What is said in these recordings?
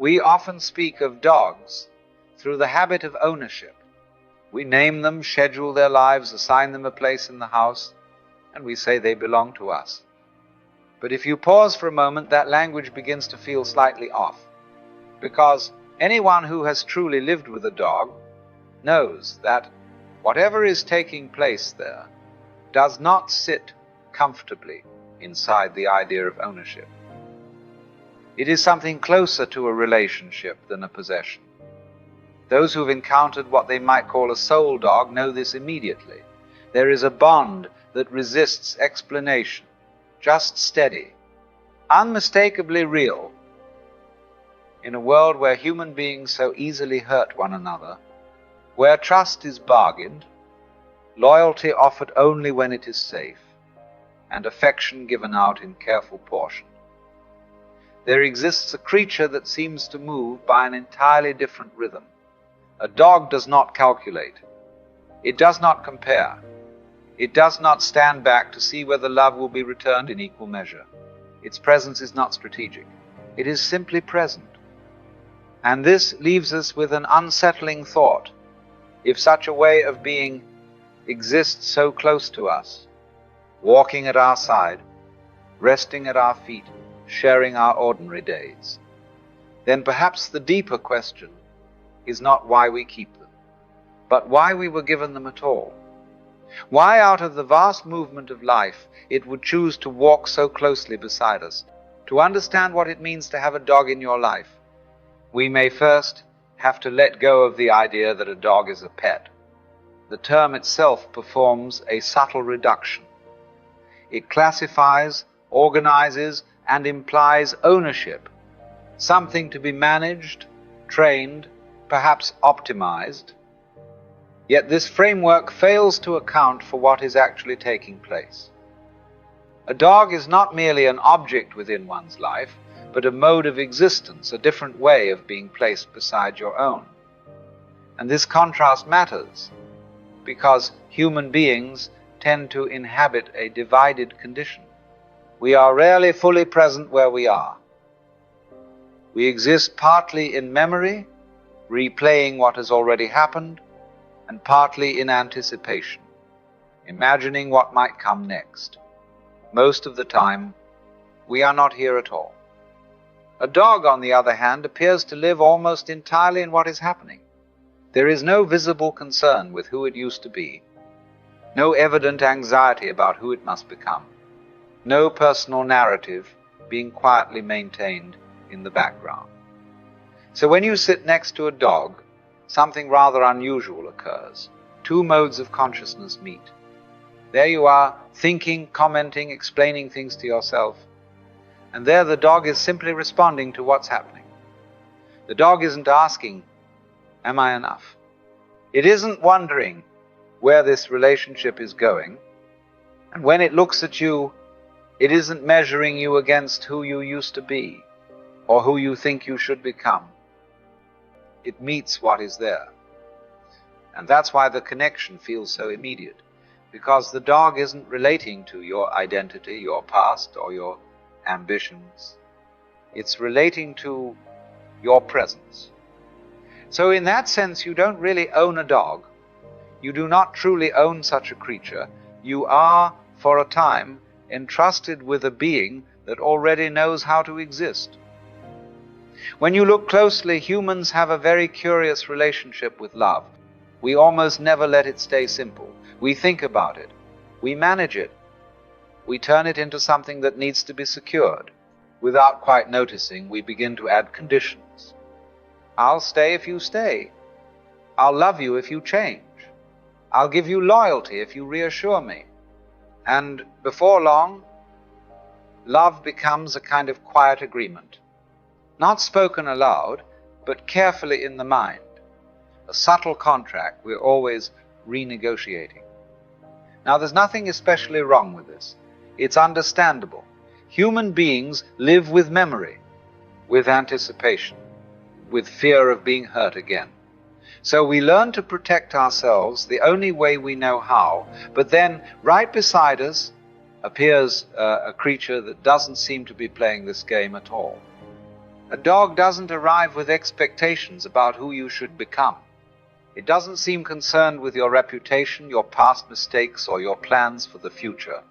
We often speak of dogs through the habit of ownership. We name them, schedule their lives, assign them a place in the house, and we say they belong to us. But if you pause for a moment, that language begins to feel slightly off, because anyone who has truly lived with a dog knows that whatever is taking place there does not sit comfortably inside the idea of ownership. It is something closer to a relationship than a possession. Those who've encountered what they might call a soul dog know this immediately. There is a bond that resists explanation, just steady, unmistakably real. In a world where human beings so easily hurt one another, where trust is bargained, loyalty offered only when it is safe, and affection given out in careful portion, there exists a creature that seems to move by an entirely different rhythm. A dog does not calculate. It does not compare. It does not stand back to see whether love will be returned in equal measure. Its presence is not strategic. It is simply present. And this leaves us with an unsettling thought. If such a way of being exists so close to us, walking at our side, resting at our feet, sharing our ordinary days, then perhaps the deeper question is not why we keep them, but why we were given them at all. Why out of the vast movement of life it would choose to walk so closely beside us. To understand what it means to have a dog in your life, we may first have to let go of the idea that a dog is a pet. The term itself performs a subtle reduction. It classifies, organizes, and implies ownership, something to be managed, trained, perhaps optimized. Yet this framework fails to account for what is actually taking place. A dog is not merely an object within one's life, but a mode of existence, a different way of being placed beside your own. And this contrast matters, because human beings tend to inhabit a divided condition. We are rarely fully present where we are. We exist partly in memory, replaying what has already happened, and partly in anticipation, imagining what might come next. Most of the time, we are not here at all. A dog, on the other hand, appears to live almost entirely in what is happening. There is no visible concern with who it used to be, no evident anxiety about who it must become, no personal narrative being quietly maintained in the background. So when you sit next to a dog, something rather unusual occurs. Two modes of consciousness meet. There you are, thinking, commenting, explaining things to yourself, and there the dog is simply responding to what's happening. The dog isn't asking, am I enough? It isn't wondering where this relationship is going, and when it looks at you, it isn't measuring you against who you used to be or who you think you should become. It meets what is there. And that's why the connection feels so immediate, because the dog isn't relating to your identity, your past, or your ambitions. It's relating to your presence. So in that sense, you don't really own a dog. You do not truly own such a creature. You are, for a time, entrusted with a being that already knows how to exist. When you look closely, humans have a very curious relationship with love. We almost never let it stay simple. We think about it. We manage it. We turn it into something that needs to be secured. Without quite noticing, we begin to add conditions. I'll stay if you stay. I'll love you if you change. I'll give you loyalty if you reassure me. And before long, love becomes a kind of quiet agreement. Not spoken aloud, but carefully in the mind. A subtle contract we're always renegotiating. Now, there's nothing especially wrong with this. It's understandable. Human beings live with memory, with anticipation, with fear of being hurt again. So we learn to protect ourselves the only way we know how, but then right beside us appears a creature that doesn't seem to be playing this game at all. A dog doesn't arrive with expectations about who you should become. It doesn't seem concerned with your reputation, your past mistakes, or your plans for the future.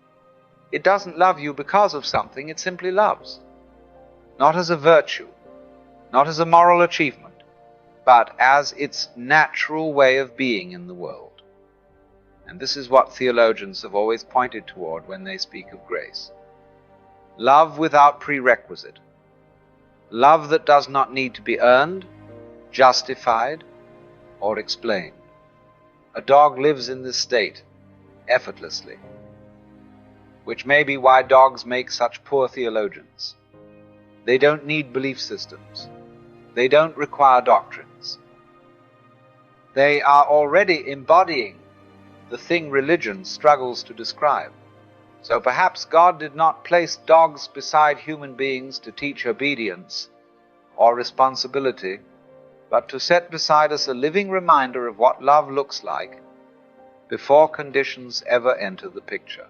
It doesn't love you because of something it simply loves. Not as a virtue, not as a moral achievement, but as its natural way of being in the world. And this is what theologians have always pointed toward when they speak of grace. Love without prerequisite. Love that does not need to be earned, justified, or explained. A dog lives in this state effortlessly, which may be why dogs make such poor theologians. They don't need belief systems. They don't require doctrines. They are already embodying the thing religion struggles to describe. So perhaps God did not place dogs beside human beings to teach obedience or responsibility, but to set beside us a living reminder of what love looks like before conditions ever enter the picture.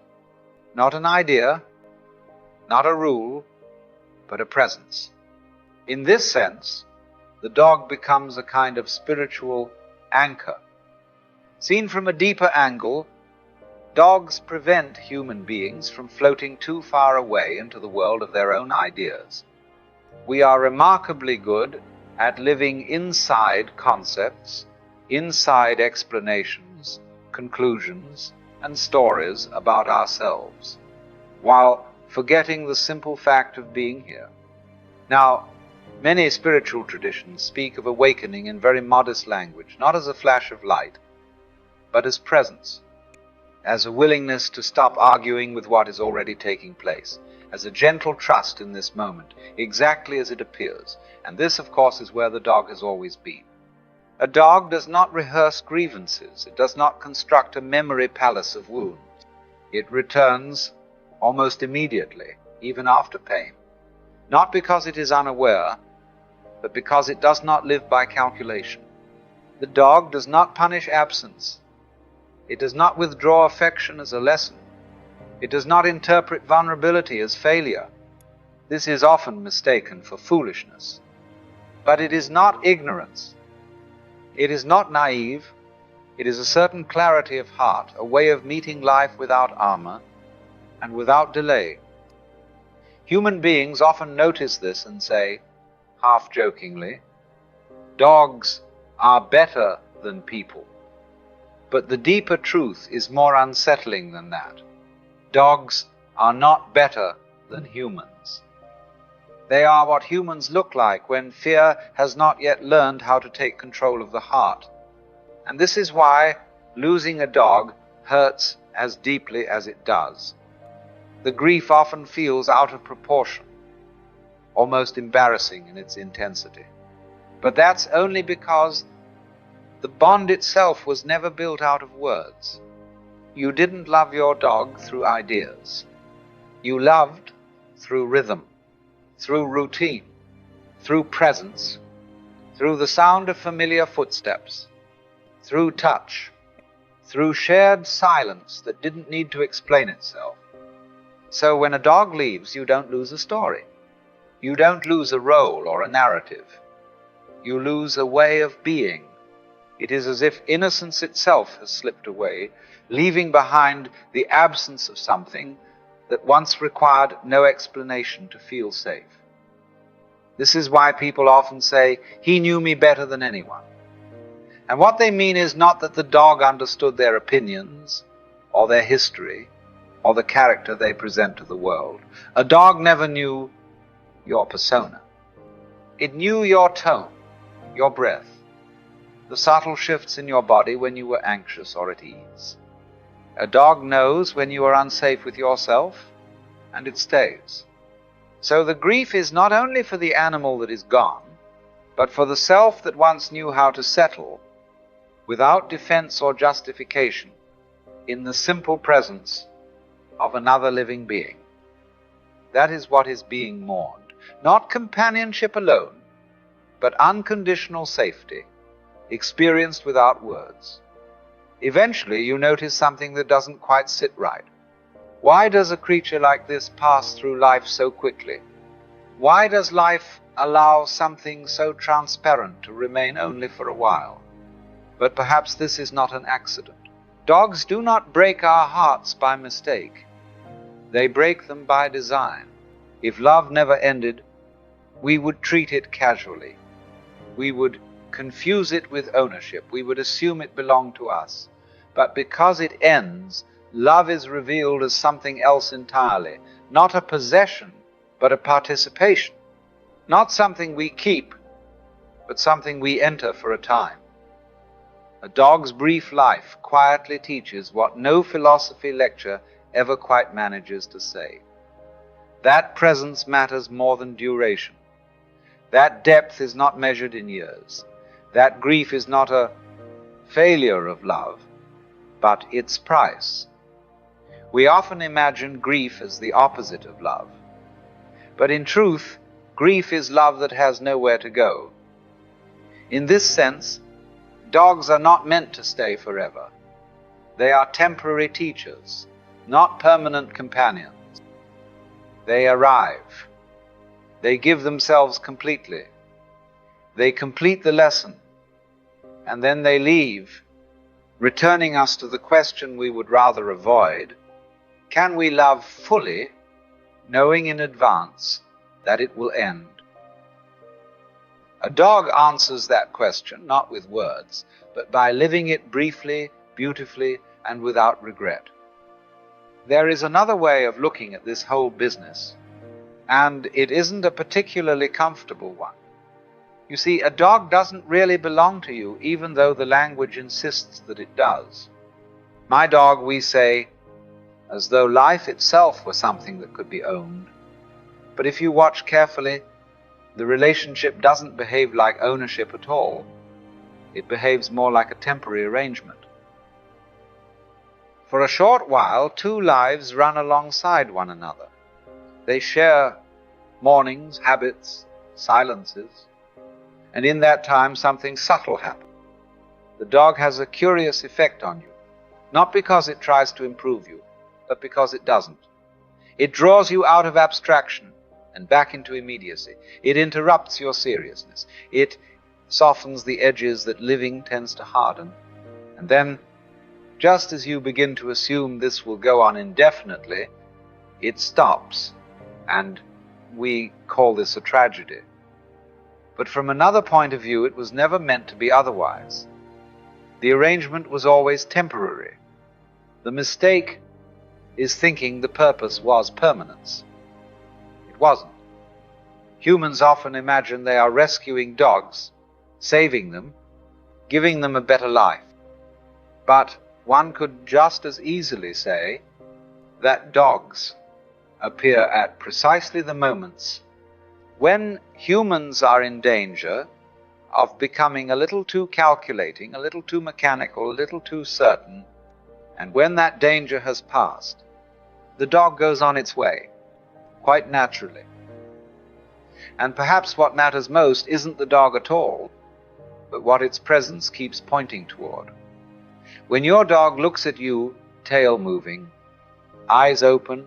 Not an idea, not a rule, but a presence. In this sense, the dog becomes a kind of spiritual anchor. Seen from a deeper angle, dogs prevent human beings from floating too far away into the world of their own ideas. We are remarkably good at living inside concepts, inside explanations, conclusions, and stories about ourselves, while forgetting the simple fact of being here. Now, many spiritual traditions speak of awakening in very modest language, not as a flash of light, but as presence, as a willingness to stop arguing with what is already taking place, as a gentle trust in this moment, exactly as it appears. And this, of course, is where the dog has always been. A dog does not rehearse grievances. It does not construct a memory palace of wounds. It returns almost immediately, even after pain. Not because it is unaware, but because it does not live by calculation. The dog does not punish absence. It does not withdraw affection as a lesson. It does not interpret vulnerability as failure. This is often mistaken for foolishness. But it is not ignorance. It is not naive. It is a certain clarity of heart, a way of meeting life without armor and without delay. Human beings often notice this and say, half-jokingly, dogs are better than people. But the deeper truth is more unsettling than that. Dogs are not better than humans. They are what humans look like when fear has not yet learned how to take control of the heart. And this is why losing a dog hurts as deeply as it does. The grief often feels out of proportion, almost embarrassing in its intensity. But that's only because the bond itself was never built out of words. You didn't love your dog through ideas. You loved through rhythm, through routine, through presence, through the sound of familiar footsteps, through touch, through shared silence that didn't need to explain itself. So when a dog leaves, you don't lose a story. You don't lose a role or a narrative. You lose a way of being. It is as if innocence itself has slipped away, leaving behind the absence of something that once required no explanation to feel safe. This is why people often say, "He knew me better than anyone." And what they mean is not that the dog understood their opinions, or their history, or the character they present to the world. A dog never knew your persona. It knew your tone, your breath, the subtle shifts in your body when you were anxious or at ease. A dog knows when you are unsafe with yourself, and it stays. So the grief is not only for the animal that is gone, but for the self that once knew how to settle, without defense or justification, in the simple presence of another living being. That is what is being mourned. Not companionship alone, but unconditional safety, experienced without words. Eventually, you notice something that doesn't quite sit right. Why does a creature like this pass through life so quickly? Why does life allow something so transparent to remain only for a while. But perhaps this is not an accident. Dogs do not break our hearts by mistake. They break them by design. If love never ended, we would treat it casually. We would confuse it with ownership. We would assume it belonged to us. But because it ends, love is revealed as something else entirely, not a possession, but a participation. Not something we keep, but something we enter for a time. A dog's brief life quietly teaches what no philosophy lecture ever quite manages to say. That presence matters more than duration. That depth is not measured in years. That grief is not a failure of love, but its price. We often imagine grief as the opposite of love. But in truth, grief is love that has nowhere to go. In this sense, dogs are not meant to stay forever. They are temporary teachers, not permanent companions. They arrive. They give themselves completely. They complete the lesson, and then they leave, returning us to the question we would rather avoid: can we love fully, knowing in advance that it will end? A dog answers that question not with words, but by living it briefly, beautifully, and without regret. There is another way of looking at this whole business, and it isn't a particularly comfortable one. You see, a dog doesn't really belong to you, even though the language insists that it does. My dog, we say, as though life itself were something that could be owned. But if you watch carefully, the relationship doesn't behave like ownership at all. It behaves more like a temporary arrangement. For a short while, two lives run alongside one another. They share mornings, habits, silences, and in that time something subtle happens. The dog has a curious effect on you, not because it tries to improve you, but because it doesn't. It draws you out of abstraction and back into immediacy. It interrupts your seriousness. It softens the edges that living tends to harden. And then, just as you begin to assume this will go on indefinitely, it stops, and we call this a tragedy. But from another point of view, it was never meant to be otherwise. The arrangement was always temporary. The mistake is thinking the purpose was permanence. It wasn't. Humans often imagine they are rescuing dogs, saving them, giving them a better life. But one could just as easily say that dogs appear at precisely the moments when humans are in danger of becoming a little too calculating, a little too mechanical, a little too certain, and when that danger has passed, the dog goes on its way, quite naturally. And perhaps what matters most isn't the dog at all, but what its presence keeps pointing toward. When your dog looks at you, tail moving, eyes open,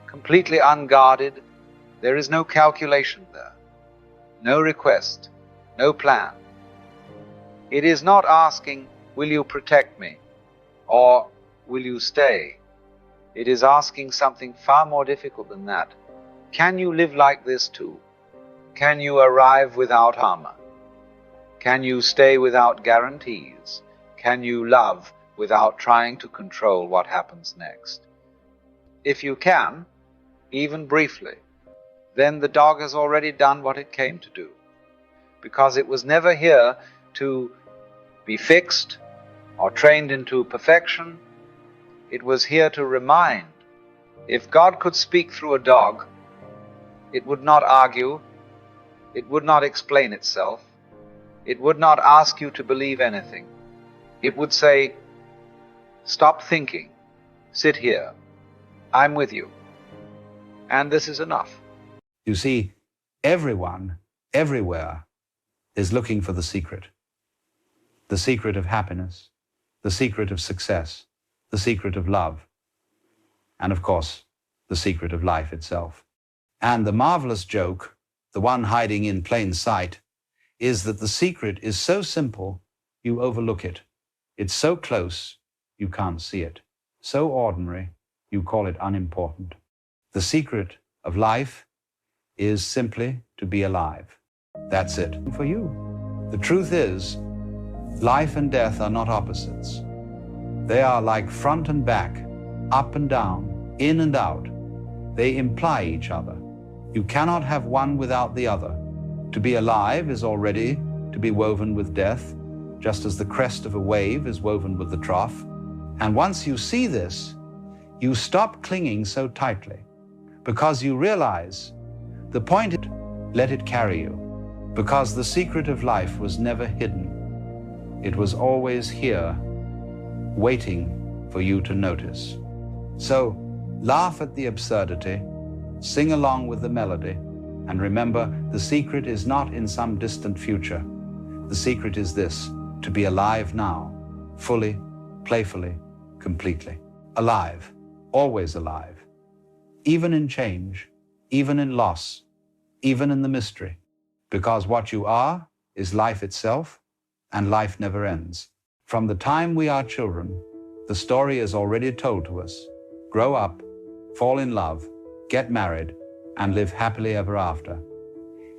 completely unguarded, there is no calculation there, no request, no plan. It is not asking, will you protect me, or will you stay? It is asking something far more difficult than that. Can you live like this too? Can you arrive without armor? Can you stay without guarantees? Can you love without trying to control what happens next? If you can, even briefly, then the dog has already done what it came to do, because it was never here to be fixed or trained into perfection. It was here to remind. If God could speak through a dog, it would not argue, it would not explain itself, it would not ask you to believe anything. It would say, stop thinking, sit here, I'm with you. And this is enough. You see, everyone, everywhere, is looking for the secret of happiness, the secret of success, the secret of love, and of course, the secret of life itself. And the marvelous joke the one hiding in plain sight, is that the secret is so simple, you overlook it. It's so close, you can't see it. So ordinary, you call it unimportant. The secret of life is simply to be alive. That's it for you. The truth is, life and death are not opposites. They are like front and back, up and down, in and out. They imply each other. You cannot have one without the other. To be alive is already to be woven with death, just as the crest of a wave is woven with the trough. And once you see this, you stop clinging so tightly, because you realize the point is, let it carry you, because the secret of life was never hidden. It was always here, waiting for you to notice. So, laugh at the absurdity, sing along with the melody, and remember, the secret is not in some distant future. The secret is this: to be alive now, fully, playfully, completely. Alive, always alive. Even in change, even in loss, even in the mystery. Because what you are is life itself, and life never ends. From the time we are children, the story is already told to us. Grow up, fall in love, get married, and live happily ever after.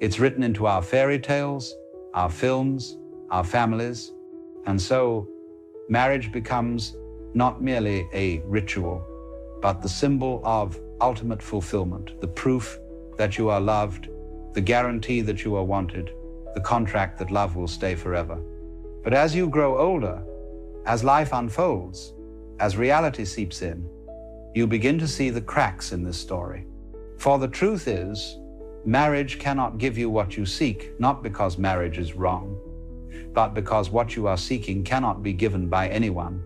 It's written into our fairy tales, our films, our families, and so marriage becomes not merely a ritual, but the symbol of ultimate fulfillment, the proof that you are loved, the guarantee that you are wanted, the contract that love will stay forever. But as you grow older, as life unfolds, as reality seeps in, you begin to see the cracks in this story. For the truth is, marriage cannot give you what you seek, not because marriage is wrong, but because what you are seeking cannot be given by anyone,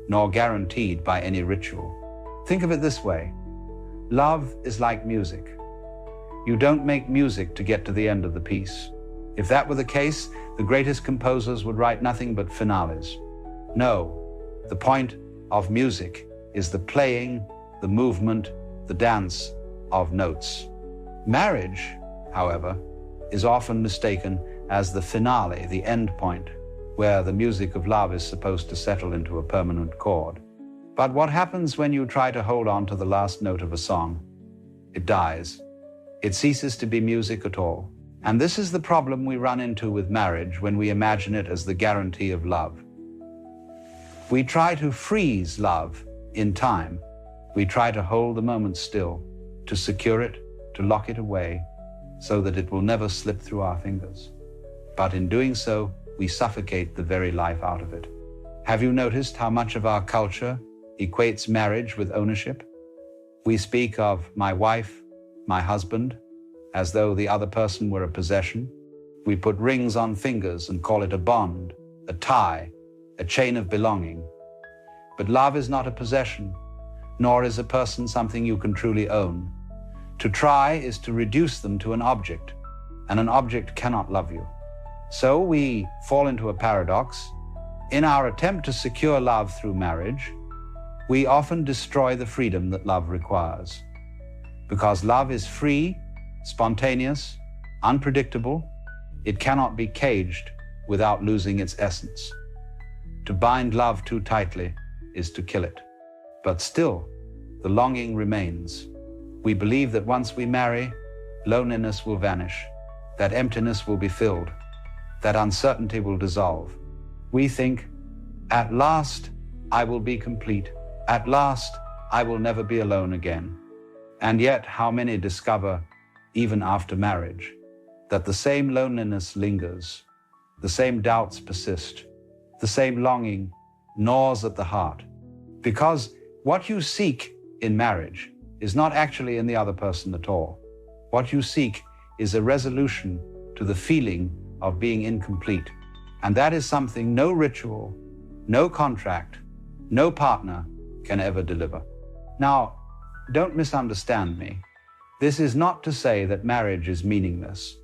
nor guaranteed by any ritual. Think of it this way: love is like music. You don't make music to get to the end of the piece. If that were the case, the greatest composers would write nothing but finales. No, the point of music is the playing, the movement, the dance of notes. Marriage, however, is often mistaken as the finale, the end point, where the music of love is supposed to settle into a permanent chord. But what happens when you try to hold on to the last note of a song? It dies. It ceases to be music at all. And this is the problem we run into with marriage when we imagine it as the guarantee of love. We try to freeze love in time. We try to hold the moment still, to secure it, to lock it away, so that it will never slip through our fingers. But in doing so, we suffocate the very life out of it. Have you noticed how much of our culture equates marriage with ownership? We speak of my wife, my husband, as though the other person were a possession. We put rings on fingers and call it a bond, a tie, a chain of belonging. But love is not a possession, nor is a person something you can truly own. To try is to reduce them to an object, and an object cannot love you. So we fall into a paradox. In our attempt to secure love through marriage, we often destroy the freedom that love requires. Because love is free, spontaneous, unpredictable, it cannot be caged without losing its essence. To bind love too tightly is to kill it. But still, the longing remains. We believe that once we marry, loneliness will vanish, that emptiness will be filled, that uncertainty will dissolve. We think, at last I will be complete. At last I will never be alone again. And yet, how many discover, even after marriage, that the same loneliness lingers, the same doubts persist, the same longing gnaws at the heart. Because what you seek in marriage is not actually in the other person at all. What you seek is a resolution to the feeling of being incomplete. And that is something no ritual, no contract, no partner can ever deliver. Now, don't misunderstand me. This is not to say that marriage is meaningless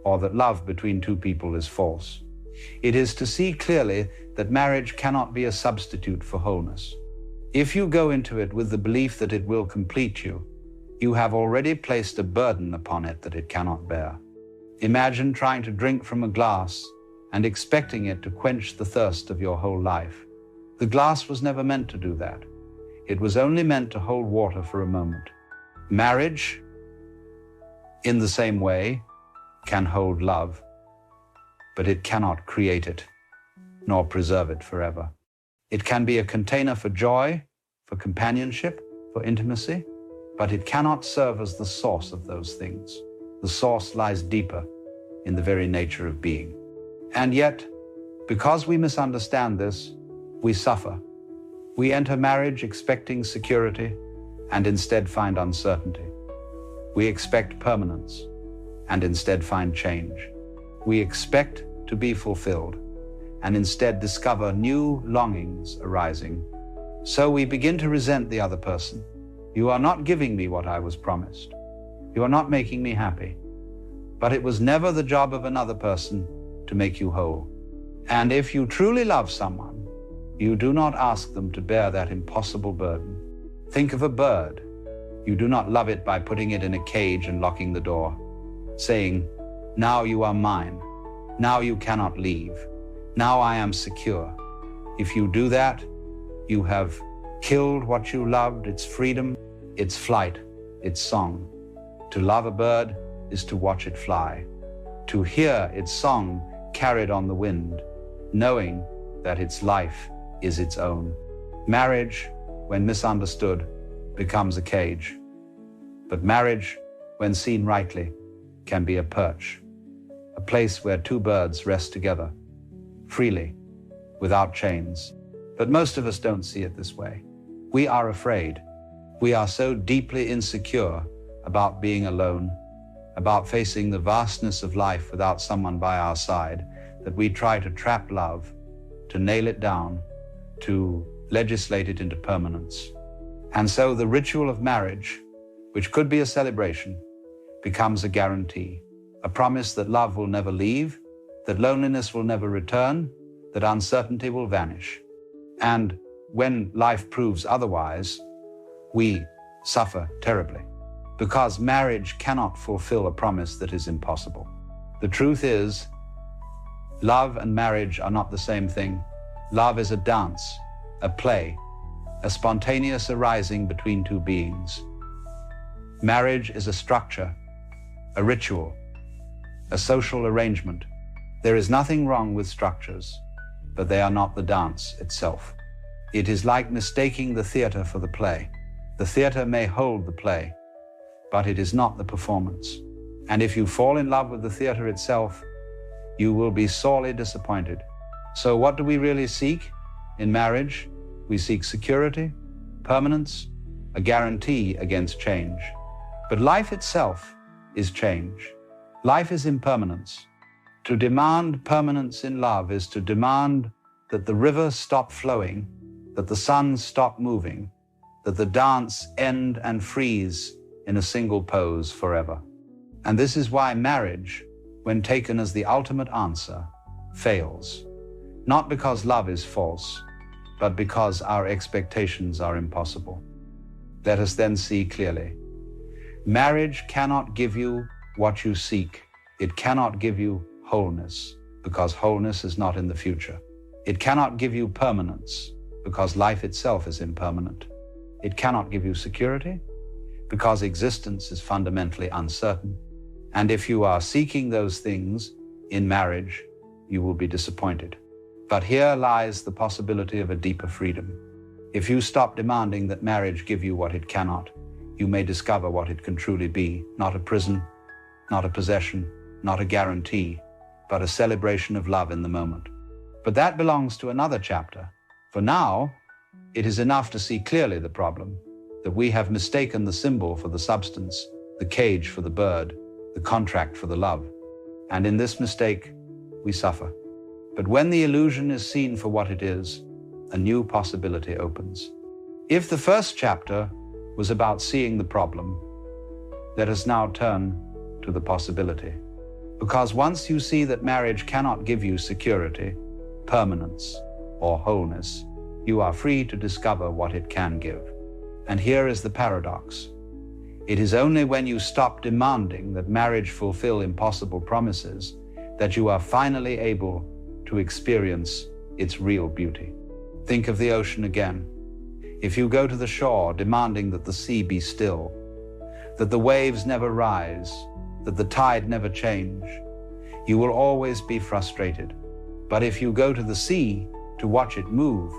or that love between two people is false. It is to see clearly that marriage cannot be a substitute for wholeness. If you go into it with the belief that it will complete you, you have already placed a burden upon it that it cannot bear. Imagine trying to drink from a glass and expecting it to quench the thirst of your whole life. The glass was never meant to do that. It was only meant to hold water for a moment. Marriage, in the same way, can hold love, but it cannot create it, nor preserve it forever. It can be a container for joy, for companionship, for intimacy, but it cannot serve as the source of those things. The source lies deeper in the very nature of being. And yet, because we misunderstand this, we suffer. We enter marriage expecting security and instead find uncertainty. We expect permanence and instead find change. We expect to be fulfilled and instead discover new longings arising. So we begin to resent the other person. You are not giving me what I was promised. You are not making me happy. But it was never the job of another person to make you whole. And if you truly love someone, you do not ask them to bear that impossible burden. Think of a bird. You do not love it by putting it in a cage and locking the door, saying, "Now you are mine. Now you cannot leave. Now I am secure." If you do that, you have killed what you loved, its freedom, its flight, its song. To love a bird is to watch it fly, to hear its song carried on the wind, knowing that its life is its own. Marriage, when misunderstood, becomes a cage. But marriage, when seen rightly, can be a perch, a place where two birds rest together, freely, without chains. But most of us don't see it this way. We are afraid. We are so deeply insecure about being alone, about facing the vastness of life without someone by our side, that we try to trap love, to nail it down, to legislate it into permanence. And so the ritual of marriage, which could be a celebration, becomes a guarantee, a promise that love will never leave, that loneliness will never return, that uncertainty will vanish. And when life proves otherwise, we suffer terribly, because marriage cannot fulfill a promise that is impossible. The truth is, love and marriage are not the same thing. Love is a dance, a play, a spontaneous arising between two beings. Marriage is a structure, a ritual, a social arrangement. There is nothing wrong with structures, but they are not the dance itself. It is like mistaking the theater for the play. The theater may hold the play, but it is not the performance. And if you fall in love with the theater itself, you will be sorely disappointed. So what do we really seek in marriage? We seek security, permanence, a guarantee against change. But life itself is change. Life is impermanence. To demand permanence in love is to demand that the river stop flowing, that the sun stop moving, that the dance end and freeze in a single pose forever. And this is why marriage, when taken as the ultimate answer, fails. Not because love is false, but because our expectations are impossible. Let us then see clearly. Marriage cannot give you what you seek. It cannot give you wholeness, because wholeness is not in the future. It cannot give you permanence, because life itself is impermanent. It cannot give you security, because existence is fundamentally uncertain. And if you are seeking those things in marriage, you will be disappointed. But here lies the possibility of a deeper freedom. If you stop demanding that marriage give you what it cannot, you may discover what it can truly be, not a prison, not a possession, not a guarantee, but a celebration of love in the moment. But that belongs to another chapter. For now, it is enough to see clearly the problem, that we have mistaken the symbol for the substance, the cage for the bird, the contract for the love. And in this mistake, we suffer. But when the illusion is seen for what it is, a new possibility opens. If the first chapter was about seeing the problem, let us now turn to the possibility. Because once you see that marriage cannot give you security, permanence, or wholeness, you are free to discover what it can give. And here is the paradox. It is only when you stop demanding that marriage fulfill impossible promises that you are finally able to experience its real beauty. Think of the ocean again. If you go to the shore demanding that the sea be still, that the waves never rise, that the tide never change, you will always be frustrated. But if you go to the sea to watch it move,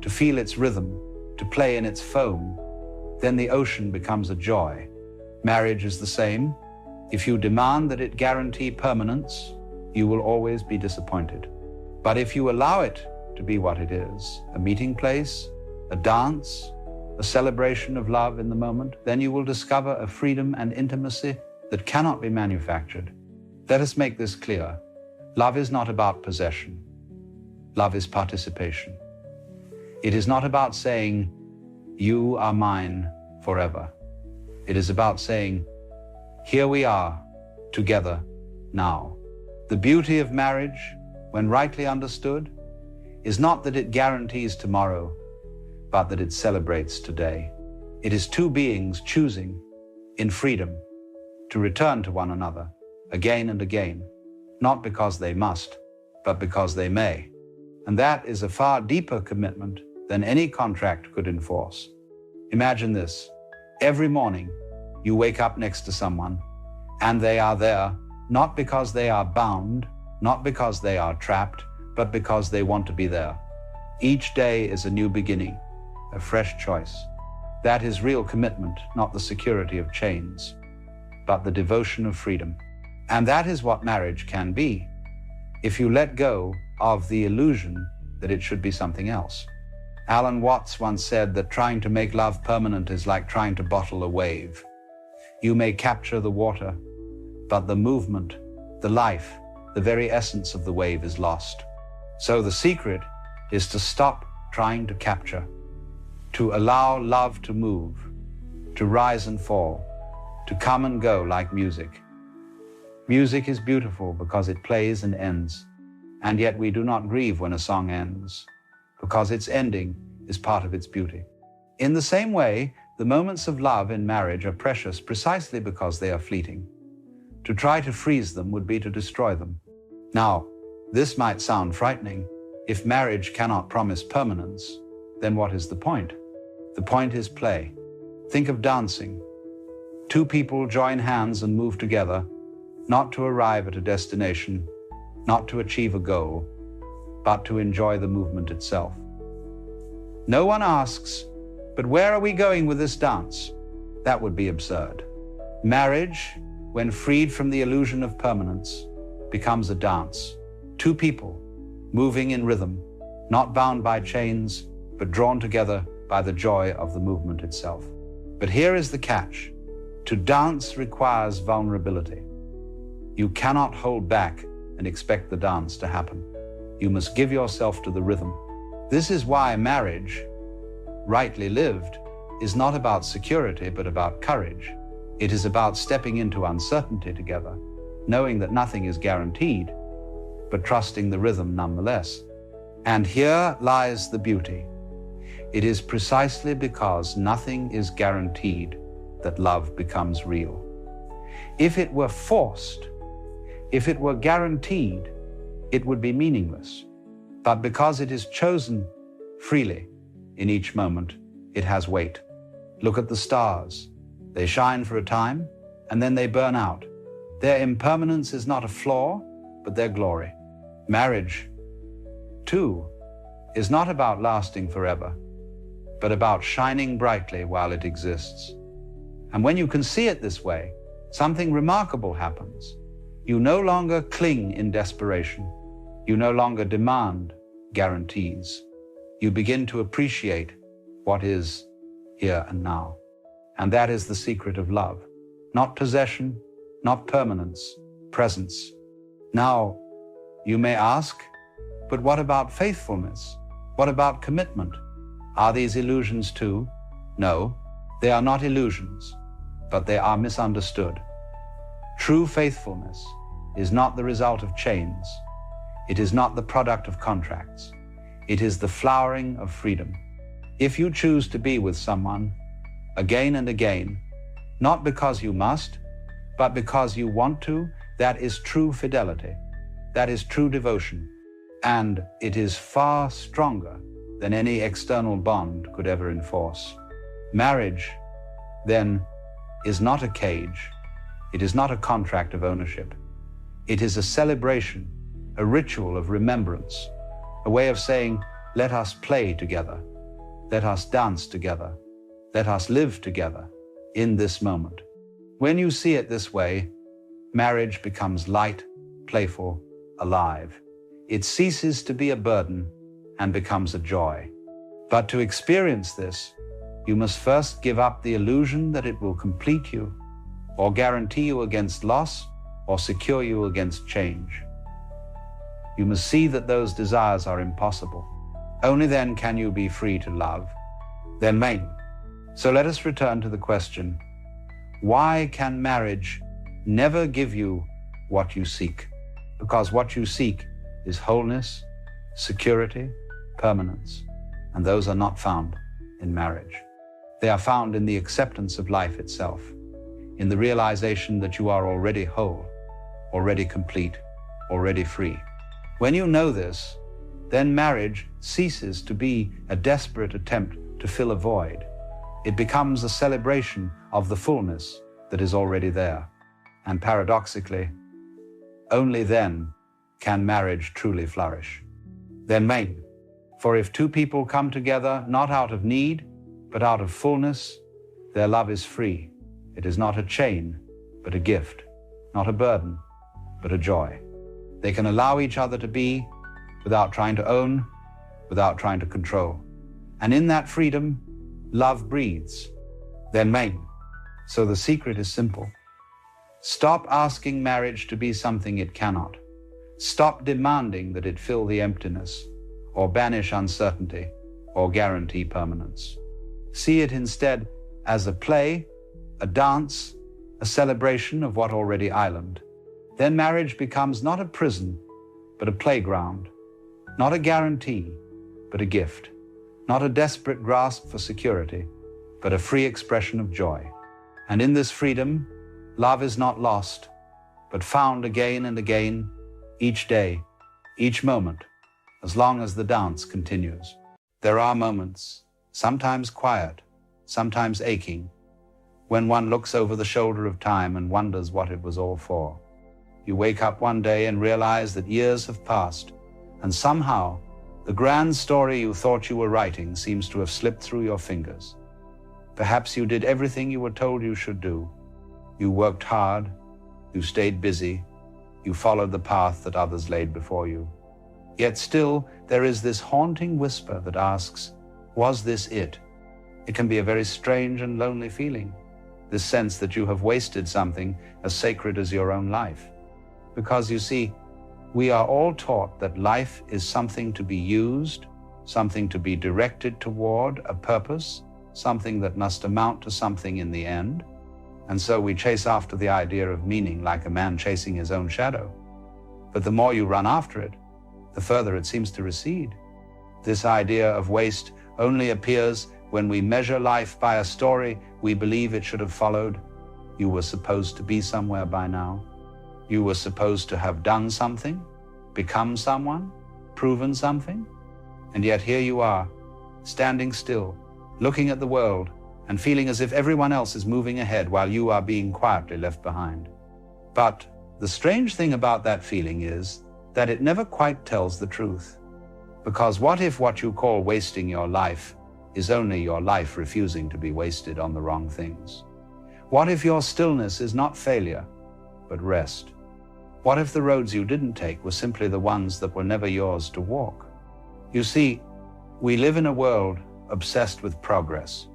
to feel its rhythm, to play in its foam, then the ocean becomes a joy. Marriage is the same. If you demand that it guarantee permanence, you will always be disappointed. But if you allow it to be what it is, a meeting place, a dance, a celebration of love in the moment, then you will discover a freedom and intimacy that cannot be manufactured. Let us make this clear. Love is not about possession. Love is participation. It is not about saying, "You are mine forever." It is about saying, "Here we are, together, now." The beauty of marriage, when rightly understood, is not that it guarantees tomorrow, but that it celebrates today. It is two beings choosing, in freedom, to return to one another again and again, not because they must, but because they may. And that is a far deeper commitment than any contract could enforce. Imagine this. Every morning, you wake up next to someone, and they are there not because they are bound, not because they are trapped, but because they want to be there. Each day is a new beginning, a fresh choice. That is real commitment, not the security of chains, but the devotion of freedom. And that is what marriage can be, if you let go of the illusion that it should be something else. Alan Watts once said that trying to make love permanent is like trying to bottle a wave. You may capture the water, but the movement, the life, the very essence of the wave is lost. So the secret is to stop trying to capture, to allow love to move, to rise and fall, to come and go like music. Music is beautiful because it plays and ends, and yet we do not grieve when a song ends, because its ending is part of its beauty. In the same way, the moments of love in marriage are precious precisely because they are fleeting. To try to freeze them would be to destroy them. Now, this might sound frightening. If marriage cannot promise permanence, then what is the point? The point is play. Think of dancing. Two people join hands and move together, not to arrive at a destination, not to achieve a goal, but to enjoy the movement itself. No one asks, "But where are we going with this dance?" That would be absurd. Marriage, when freed from the illusion of permanence, becomes a dance. Two people moving in rhythm, not bound by chains, but drawn together by the joy of the movement itself. But here is the catch. To dance requires vulnerability. You cannot hold back and expect the dance to happen. You must give yourself to the rhythm. This is why marriage, rightly lived, is not about security, but about courage. It is about stepping into uncertainty together, knowing that nothing is guaranteed, but trusting the rhythm nonetheless. And here lies the beauty. It is precisely because nothing is guaranteed that love becomes real. If it were forced, if it were guaranteed, it would be meaningless. But because it is chosen freely in each moment, it has weight. Look at the stars. They shine for a time, and then they burn out. Their impermanence is not a flaw, but their glory. Marriage, too, is not about lasting forever, but about shining brightly while it exists. And when you can see it this way, something remarkable happens. You no longer cling in desperation. You no longer demand guarantees. You begin to appreciate what is here and now. And that is the secret of love. Not possession, not permanence, presence. Now, you may ask, but what about faithfulness? What about commitment? Are these illusions too? No, they are not illusions, but they are misunderstood. True faithfulness is not the result of chains. It is not the product of contracts. It is the flowering of freedom. If you choose to be with someone again and again, not because you must, but because you want to. That is true fidelity. That is true devotion. And it is far stronger than any external bond could ever enforce. Marriage, then, is not a cage. It is not a contract of ownership. It is a celebration, a ritual of remembrance, a way of saying, let us play together, let us dance together, let us live together in this moment. When you see it this way, marriage becomes light, playful, alive. It ceases to be a burden and becomes a joy. But to experience this, you must first give up the illusion that it will complete you, or guarantee you against loss, or secure you against change. You must see that those desires are impossible. Only then can you be free to love. Then main. So let us return to the question, why can marriage never give you what you seek? Because what you seek is wholeness, security, permanence, and those are not found in marriage. They are found in the acceptance of life itself, in the realization that you are already whole, already complete, already free. When you know this, then marriage ceases to be a desperate attempt to fill a void. It becomes a celebration of the fullness that is already there. And paradoxically, only then can marriage truly flourish. Then main. For if two people come together not out of need, but out of fullness, their love is free. It is not a chain, but a gift, not a burden, but a joy. They can allow each other to be without trying to own, without trying to control. And in that freedom, love breathes. Then main. So the secret is simple. Stop asking marriage to be something it cannot. Stop demanding that it fill the emptiness, or banish uncertainty, or guarantee permanence. See it instead as a play, a dance, a celebration of what already island. Then marriage becomes not a prison, but a playground, not a guarantee, but a gift, not a desperate grasp for security, but a free expression of joy. And in this freedom, love is not lost, but found again and again, each day, each moment, as long as the dance continues. There are moments, sometimes quiet, sometimes aching, when one looks over the shoulder of time and wonders what it was all for. You wake up one day and realize that years have passed, and somehow the grand story you thought you were writing seems to have slipped through your fingers. Perhaps you did everything you were told you should do. You worked hard, you stayed busy, you followed the path that others laid before you. Yet still, there is this haunting whisper that asks, was this it? It can be a very strange and lonely feeling, this sense that you have wasted something as sacred as your own life. Because you see, we are all taught that life is something to be used, something to be directed toward a purpose, something that must amount to something in the end. And so we chase after the idea of meaning like a man chasing his own shadow. But the more you run after it, the further it seems to recede. This idea of waste only appears when we measure life by a story we believe it should have followed. You were supposed to be somewhere by now. You were supposed to have done something, become someone, proven something. And yet here you are, standing still, looking at the world and feeling as if everyone else is moving ahead while you are being quietly left behind. But the strange thing about that feeling is that it never quite tells the truth. Because what if what you call wasting your life is only your life refusing to be wasted on the wrong things? What if your stillness is not failure, but rest? What if the roads you didn't take were simply the ones that were never yours to walk? You see, we live in a world obsessed with progress.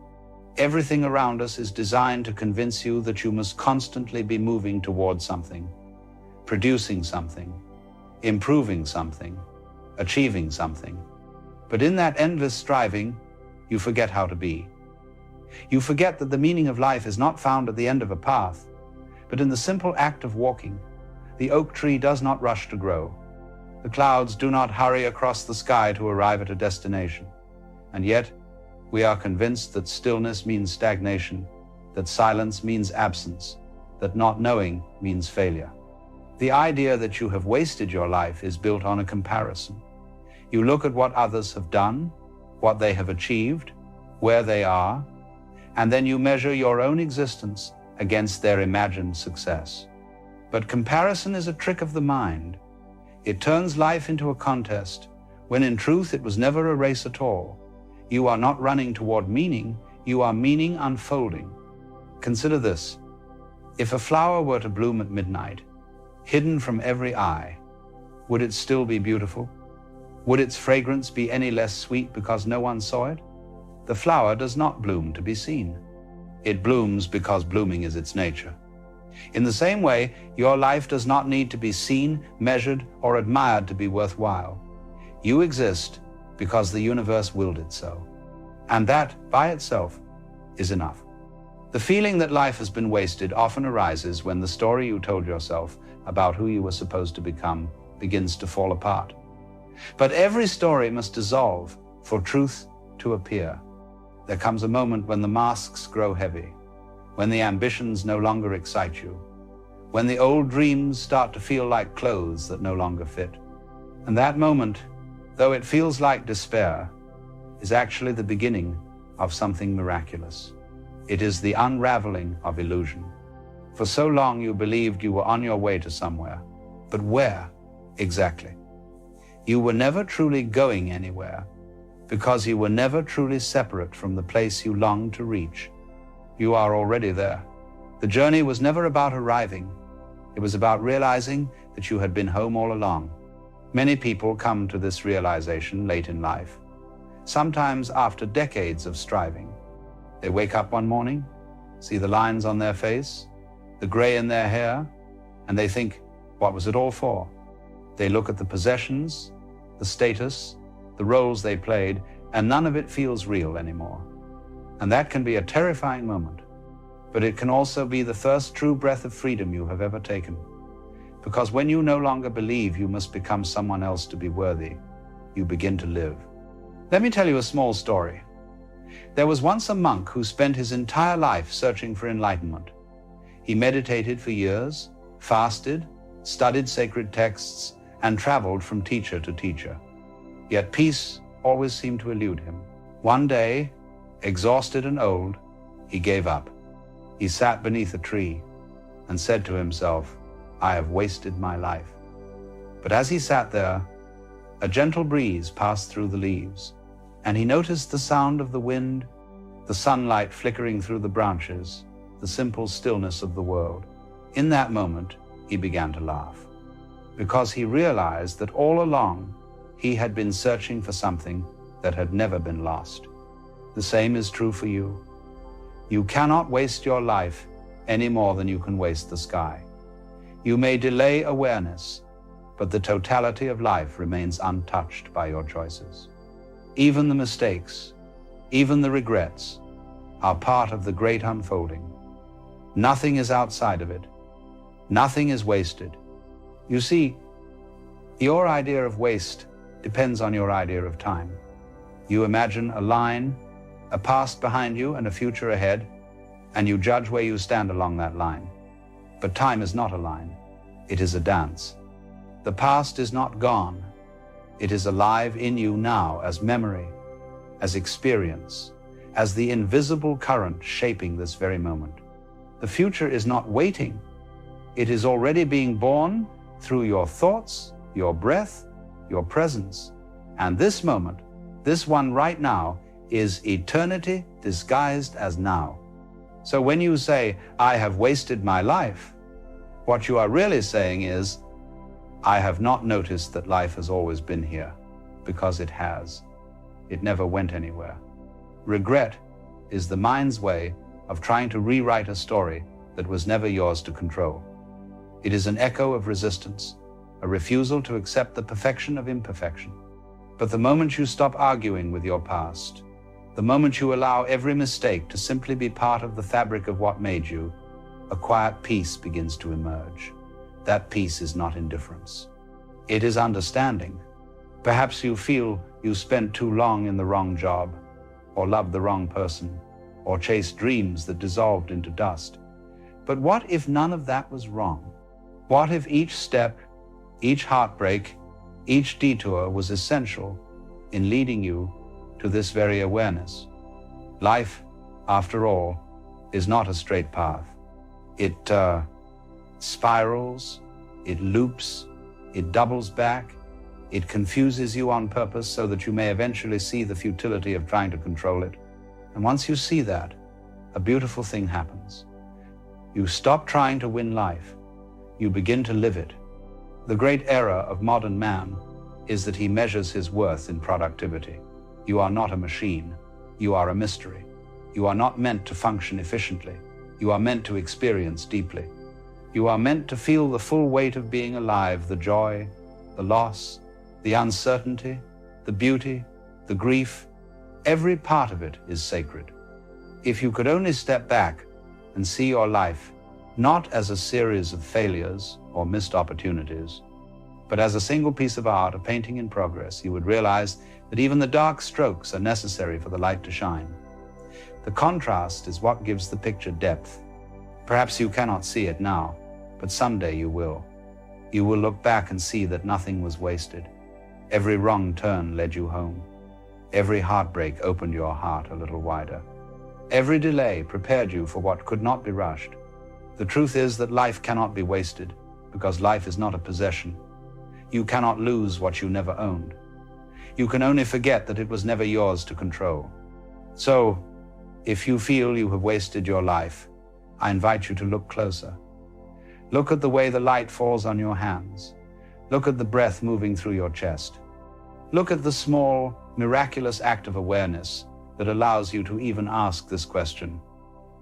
Everything around us is designed to convince you that you must constantly be moving towards something, producing something, improving something, achieving something. But in that endless striving, you forget how to be. You forget that the meaning of life is not found at the end of a path, but in the simple act of walking. The oak tree does not rush to grow. The clouds do not hurry across the sky to arrive at a destination. And yet, we are convinced that stillness means stagnation, that silence means absence, that not knowing means failure. The idea that you have wasted your life is built on a comparison. You look at what others have done, what they have achieved, where they are, and then you measure your own existence against their imagined success. But comparison is a trick of the mind. It turns life into a contest, when in truth it was never a race at all. You are not running toward meaning, you are meaning unfolding. Consider this. If a flower were to bloom at midnight, hidden from every eye, would it still be beautiful? Would its fragrance be any less sweet because no one saw it? The flower does not bloom to be seen. It blooms because blooming is its nature. In the same way, your life does not need to be seen, measured, or admired to be worthwhile. You exist because the universe willed it so. And that, by itself, is enough. The feeling that life has been wasted often arises when the story you told yourself about who you were supposed to become begins to fall apart. But every story must dissolve for truth to appear. There comes a moment when the masks grow heavy, when the ambitions no longer excite you, when the old dreams start to feel like clothes that no longer fit. And that moment, though it feels like despair, is actually the beginning of something miraculous. It is the unraveling of illusion. For so long you believed you were on your way to somewhere, but where exactly? You were never truly going anywhere, because you were never truly separate from the place you longed to reach. You are already there. The journey was never about arriving. It was about realizing that you had been home all along. Many people come to this realization late in life, sometimes after decades of striving. They wake up one morning, see the lines on their face, the gray in their hair, and they think, what was it all for? They look at the possessions, the status, the roles they played, and none of it feels real anymore. And that can be a terrifying moment, but it can also be the first true breath of freedom you have ever taken. Because when you no longer believe you must become someone else to be worthy, you begin to live. Let me tell you a small story. There was once a monk who spent his entire life searching for enlightenment. He meditated for years, fasted, studied sacred texts, and traveled from teacher to teacher. Yet peace always seemed to elude him. One day, exhausted and old, he gave up. He sat beneath a tree and said to himself, I have wasted my life. But as he sat there, a gentle breeze passed through the leaves, and he noticed the sound of the wind, the sunlight flickering through the branches, the simple stillness of the world. In that moment, he began to laugh, because he realized that all along, he had been searching for something that had never been lost. The same is true for you. You cannot waste your life any more than you can waste the sky. You may delay awareness, but the totality of life remains untouched by your choices. Even the mistakes, even the regrets, are part of the great unfolding. Nothing is outside of it. Nothing is wasted. You see, your idea of waste depends on your idea of time. You imagine a line, a past behind you and a future ahead, and you judge where you stand along that line. But time is not a line. It is a dance. The past is not gone. It is alive in you now as memory, as experience, as the invisible current shaping this very moment. The future is not waiting. It is already being born through your thoughts, your breath, your presence. And this moment, this one right now, is eternity disguised as now. So when you say, I have wasted my life, what you are really saying is, I have not noticed that life has always been here, because it has. It never went anywhere. Regret is the mind's way of trying to rewrite a story that was never yours to control. It is an echo of resistance, a refusal to accept the perfection of imperfection. But the moment you stop arguing with your past, the moment you allow every mistake to simply be part of the fabric of what made you, a quiet peace begins to emerge. That peace is not indifference. It is understanding. Perhaps you feel you spent too long in the wrong job, or loved the wrong person, or chased dreams that dissolved into dust. But what if none of that was wrong? What if each step, each heartbreak, each detour was essential in leading you to this very awareness? Life, after all, is not a straight path. It spirals, it loops, it doubles back, it confuses you on purpose so that you may eventually see the futility of trying to control it. And once you see that, a beautiful thing happens. You stop trying to win life. You begin to live it. The great error of modern man is that he measures his worth in productivity. You are not a machine. You are a mystery. You are not meant to function efficiently. You are meant to experience deeply. You are meant to feel the full weight of being alive, the joy, the loss, the uncertainty, the beauty, the grief. Every part of it is sacred. If you could only step back and see your life not as a series of failures or missed opportunities, but as a single piece of art, a painting in progress, you would realize that even the dark strokes are necessary for the light to shine. The contrast is what gives the picture depth. Perhaps you cannot see it now, but someday you will. You will look back and see that nothing was wasted. Every wrong turn led you home. Every heartbreak opened your heart a little wider. Every delay prepared you for what could not be rushed. The truth is that life cannot be wasted, because life is not a possession. You cannot lose what you never owned. You can only forget that it was never yours to control. So, if you feel you have wasted your life, I invite you to look closer. Look at the way the light falls on your hands. Look at the breath moving through your chest. Look at the small, miraculous act of awareness that allows you to even ask this question.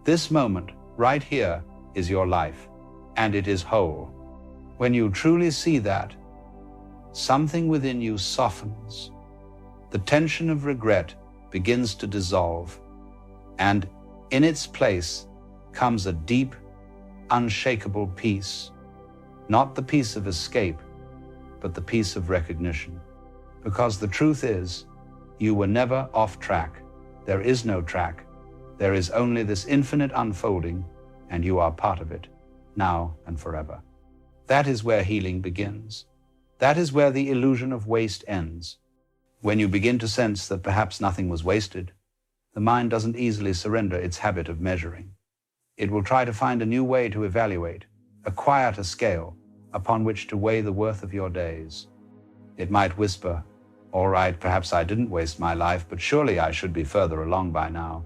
This moment, right here, is your life, and it is whole. When you truly see that, something within you softens. The tension of regret begins to dissolve, and in its place comes a deep, unshakable peace. Not the peace of escape, but the peace of recognition. Because the truth is, you were never off track. There is no track. There is only this infinite unfolding, and you are part of it, now and forever. That is where healing begins. That is where the illusion of waste ends. When you begin to sense that perhaps nothing was wasted, the mind doesn't easily surrender its habit of measuring. It will try to find a new way to evaluate, a quieter scale upon which to weigh the worth of your days. It might whisper, "All right, perhaps I didn't waste my life, but surely I should be further along by now."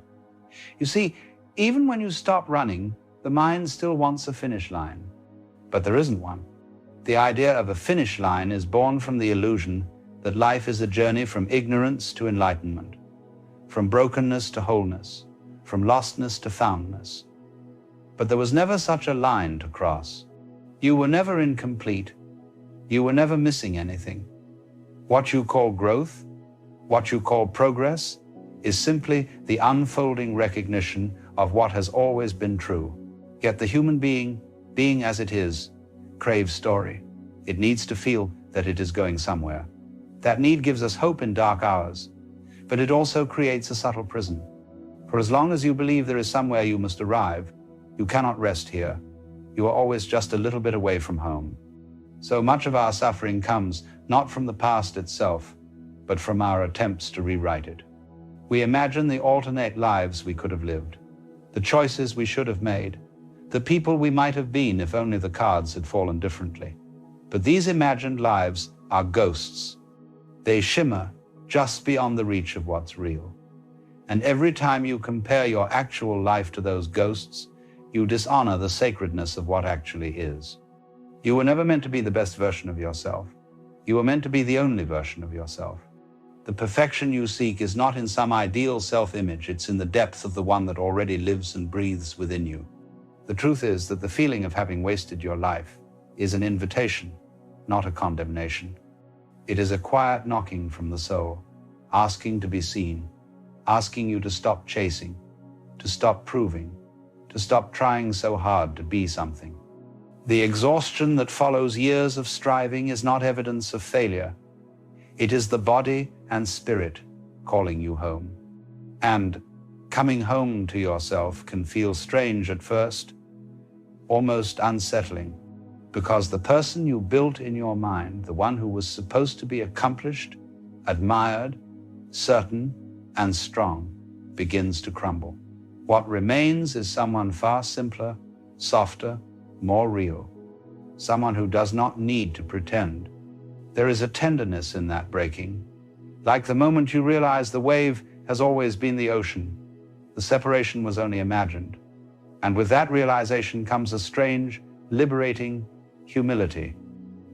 You see, even when you stop running, the mind still wants a finish line. But there isn't one. The idea of a finish line is born from the illusion that life is a journey from ignorance to enlightenment, from brokenness to wholeness, from lostness to foundness. But there was never such a line to cross. You were never incomplete. You were never missing anything. What you call growth, what you call progress, is simply the unfolding recognition of what has always been true. Yet the human being as it is, craves story. It needs to feel that it is going somewhere. That need gives us hope in dark hours, but it also creates a subtle prison. For as long as you believe there is somewhere you must arrive, you cannot rest here. You are always just a little bit away from home. So much of our suffering comes not from the past itself, but from our attempts to rewrite it. We imagine the alternate lives we could have lived, the choices we should have made, the people we might have been if only the cards had fallen differently. But these imagined lives are ghosts. They shimmer just beyond the reach of what's real. And every time you compare your actual life to those ghosts, you dishonor the sacredness of what actually is. You were never meant to be the best version of yourself. You were meant to be the only version of yourself. The perfection you seek is not in some ideal self-image, it's in the depth of the one that already lives and breathes within you. The truth is that the feeling of having wasted your life is an invitation, not a condemnation. It is a quiet knocking from the soul, asking to be seen, asking you to stop chasing, to stop proving, to stop trying so hard to be something. The exhaustion that follows years of striving is not evidence of failure. It is the body and spirit calling you home. And Coming home to yourself can feel strange at first, almost unsettling, because the person you built in your mind, the one who was supposed to be accomplished, admired, certain, and strong, begins to crumble. What remains is someone far simpler, softer, more real, someone who does not need to pretend. There is a tenderness in that breaking, like the moment you realize the wave has always been the ocean. The separation was only imagined. And with that realization comes a strange, liberating humility.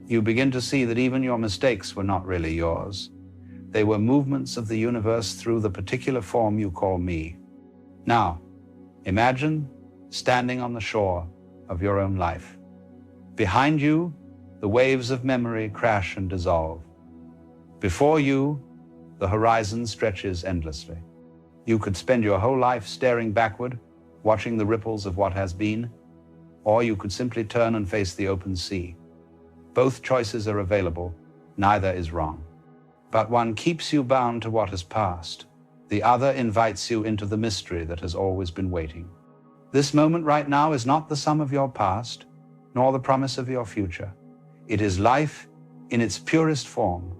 You begin to see that even your mistakes were not really yours. They were movements of the universe through the particular form you call me. Now, imagine standing on the shore of your own life. Behind you, the waves of memory crash and dissolve. Before you, the horizon stretches endlessly. You could spend your whole life staring backward, watching the ripples of what has been, or you could simply turn and face the open sea. Both choices are available, neither is wrong. But one keeps you bound to what has passed. The other invites you into the mystery that has always been waiting. This moment right now is not the sum of your past, nor the promise of your future. It is life in its purest form,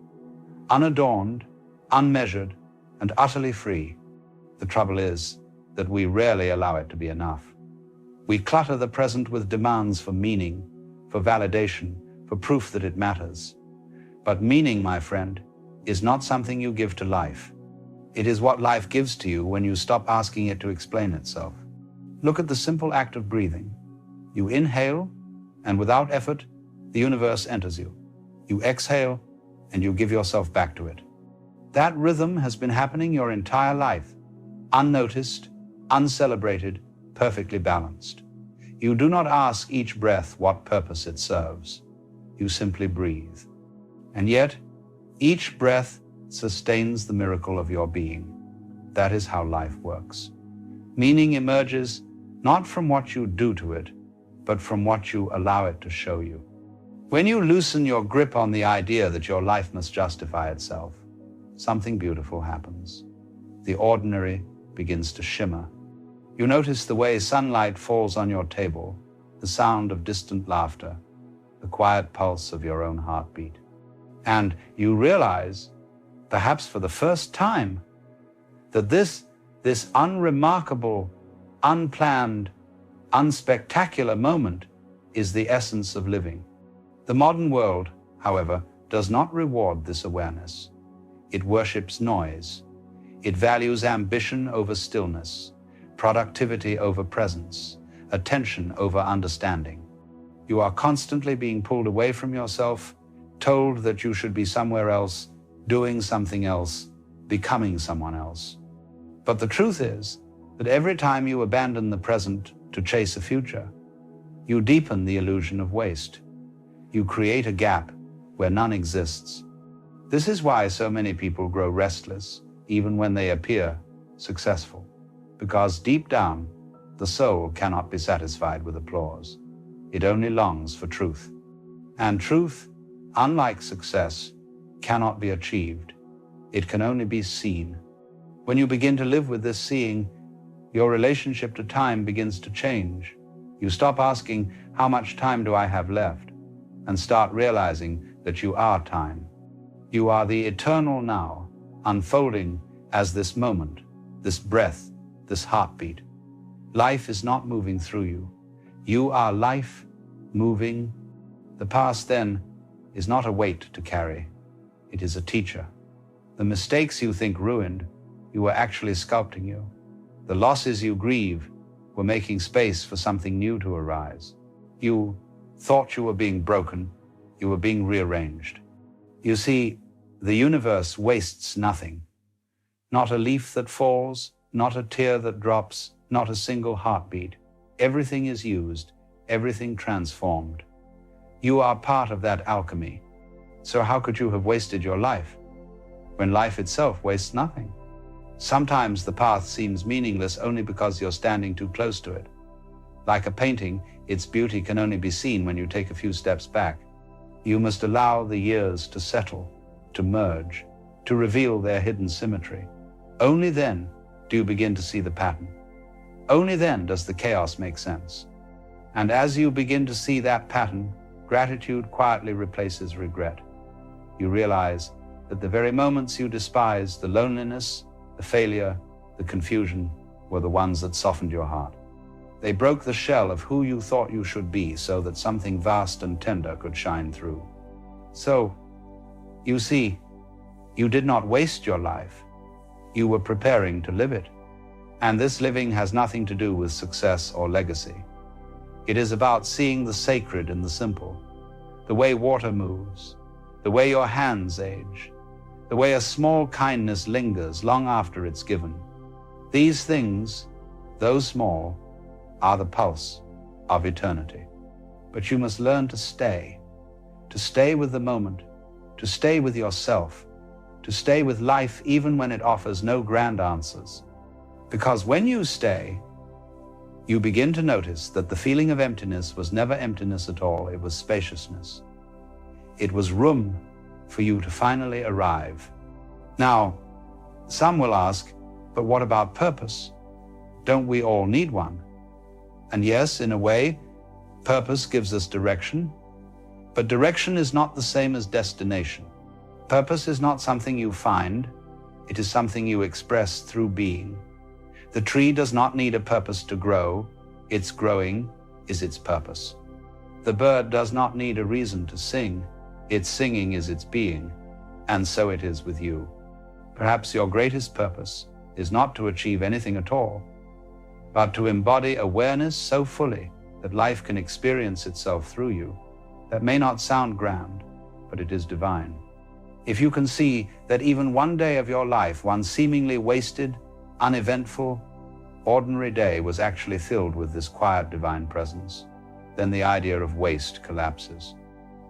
unadorned, unmeasured, and utterly free. The trouble is that we rarely allow it to be enough. We clutter the present with demands for meaning, for validation, for proof that it matters. But meaning, my friend, is not something you give to life. It is what life gives to you when you stop asking it to explain itself. Look at the simple act of breathing. You inhale, and without effort, the universe enters you. You exhale, and you give yourself back to it. That rhythm has been happening your entire life, unnoticed, uncelebrated, perfectly balanced. You do not ask each breath what purpose it serves. You simply breathe. And yet, each breath sustains the miracle of your being. That is how life works. Meaning emerges not from what you do to it, but from what you allow it to show you. When you loosen your grip on the idea that your life must justify itself, something beautiful happens. The ordinary begins to shimmer. You notice the way sunlight falls on your table, the sound of distant laughter, the quiet pulse of your own heartbeat. And you realize, perhaps for the first time, that this unremarkable, unplanned, unspectacular moment is the essence of living. The modern world, however, does not reward this awareness. It worships noise. It values ambition over stillness, productivity over presence, attention over understanding. You are constantly being pulled away from yourself, told that you should be somewhere else, doing something else, becoming someone else. But the truth is that every time you abandon the present to chase a future, you deepen the illusion of waste. You create a gap where none exists. This is why so many people grow restless, even when they appear successful, because deep down, the soul cannot be satisfied with applause. It only longs for truth. And truth, unlike success, cannot be achieved. It can only be seen. When you begin to live with this seeing, your relationship to time begins to change. You stop asking, how much time do I have left? And start realizing that you are time. You are the eternal now, unfolding as this moment, this breath, this heartbeat. Life is not moving through you. You are life moving. The past, then, is not a weight to carry. It is a teacher. The mistakes you think ruined, you were actually sculpting you. The losses you grieve were making space for something new to arise. You thought you were being broken. You were being rearranged. You see, the universe wastes nothing. Not a leaf that falls, not a tear that drops, not a single heartbeat. Everything is used, everything transformed. You are part of that alchemy. So how could you have wasted your life when life itself wastes nothing? Sometimes the path seems meaningless only because you're standing too close to it. Like a painting, its beauty can only be seen when you take a few steps back. You must allow the years to settle, to merge, to reveal their hidden symmetry. Only then do you begin to see the pattern. Only then does the chaos make sense. And as you begin to see that pattern, gratitude quietly replaces regret. You realize that the very moments you despised, the loneliness, the failure, the confusion, were the ones that softened your heart. They broke the shell of who you thought you should be so that something vast and tender could shine through. So, you see, you did not waste your life. You were preparing to live it. And this living has nothing to do with success or legacy. It is about seeing the sacred in the simple, the way water moves, the way your hands age, the way a small kindness lingers long after it's given. These things, though small, are the pulse of eternity. But you must learn to stay with the moment, to stay with yourself, to stay with life even when it offers no grand answers. Because when you stay, you begin to notice that the feeling of emptiness was never emptiness at all, it was spaciousness. It was room for you to finally arrive. Now, some will ask, but what about purpose? Don't we all need one? And yes, in a way, purpose gives us direction, but direction is not the same as destination. Purpose is not something you find, it is something you express through being. The tree does not need a purpose to grow, its growing is its purpose. The bird does not need a reason to sing, its singing is its being, and so it is with you. Perhaps your greatest purpose is not to achieve anything at all, but to embody awareness so fully that life can experience itself through you. That may not sound grand, but it is divine. If you can see that even one day of your life, one seemingly wasted, uneventful, ordinary day was actually filled with this quiet divine presence, then the idea of waste collapses.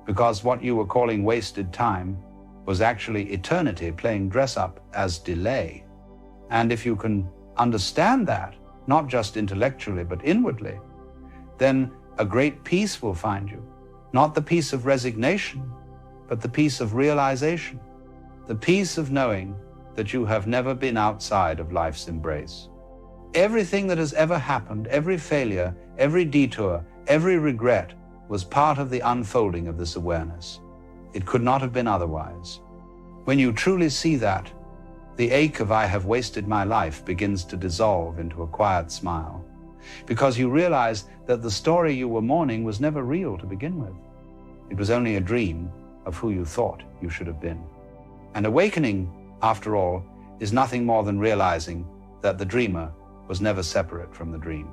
Because what you were calling wasted time was actually eternity playing dress-up as delay. And if you can understand that, not just intellectually but inwardly, then a great peace will find you. Not the peace of resignation, but the peace of realization. The peace of knowing that you have never been outside of life's embrace. Everything that has ever happened, every failure, every detour, every regret was part of the unfolding of this awareness. It could not have been otherwise. When you truly see that, the ache of I have wasted my life begins to dissolve into a quiet smile, because you realize that the story you were mourning was never real to begin with. It was only a dream of who you thought you should have been. And awakening, after all, is nothing more than realizing that the dreamer was never separate from the dream.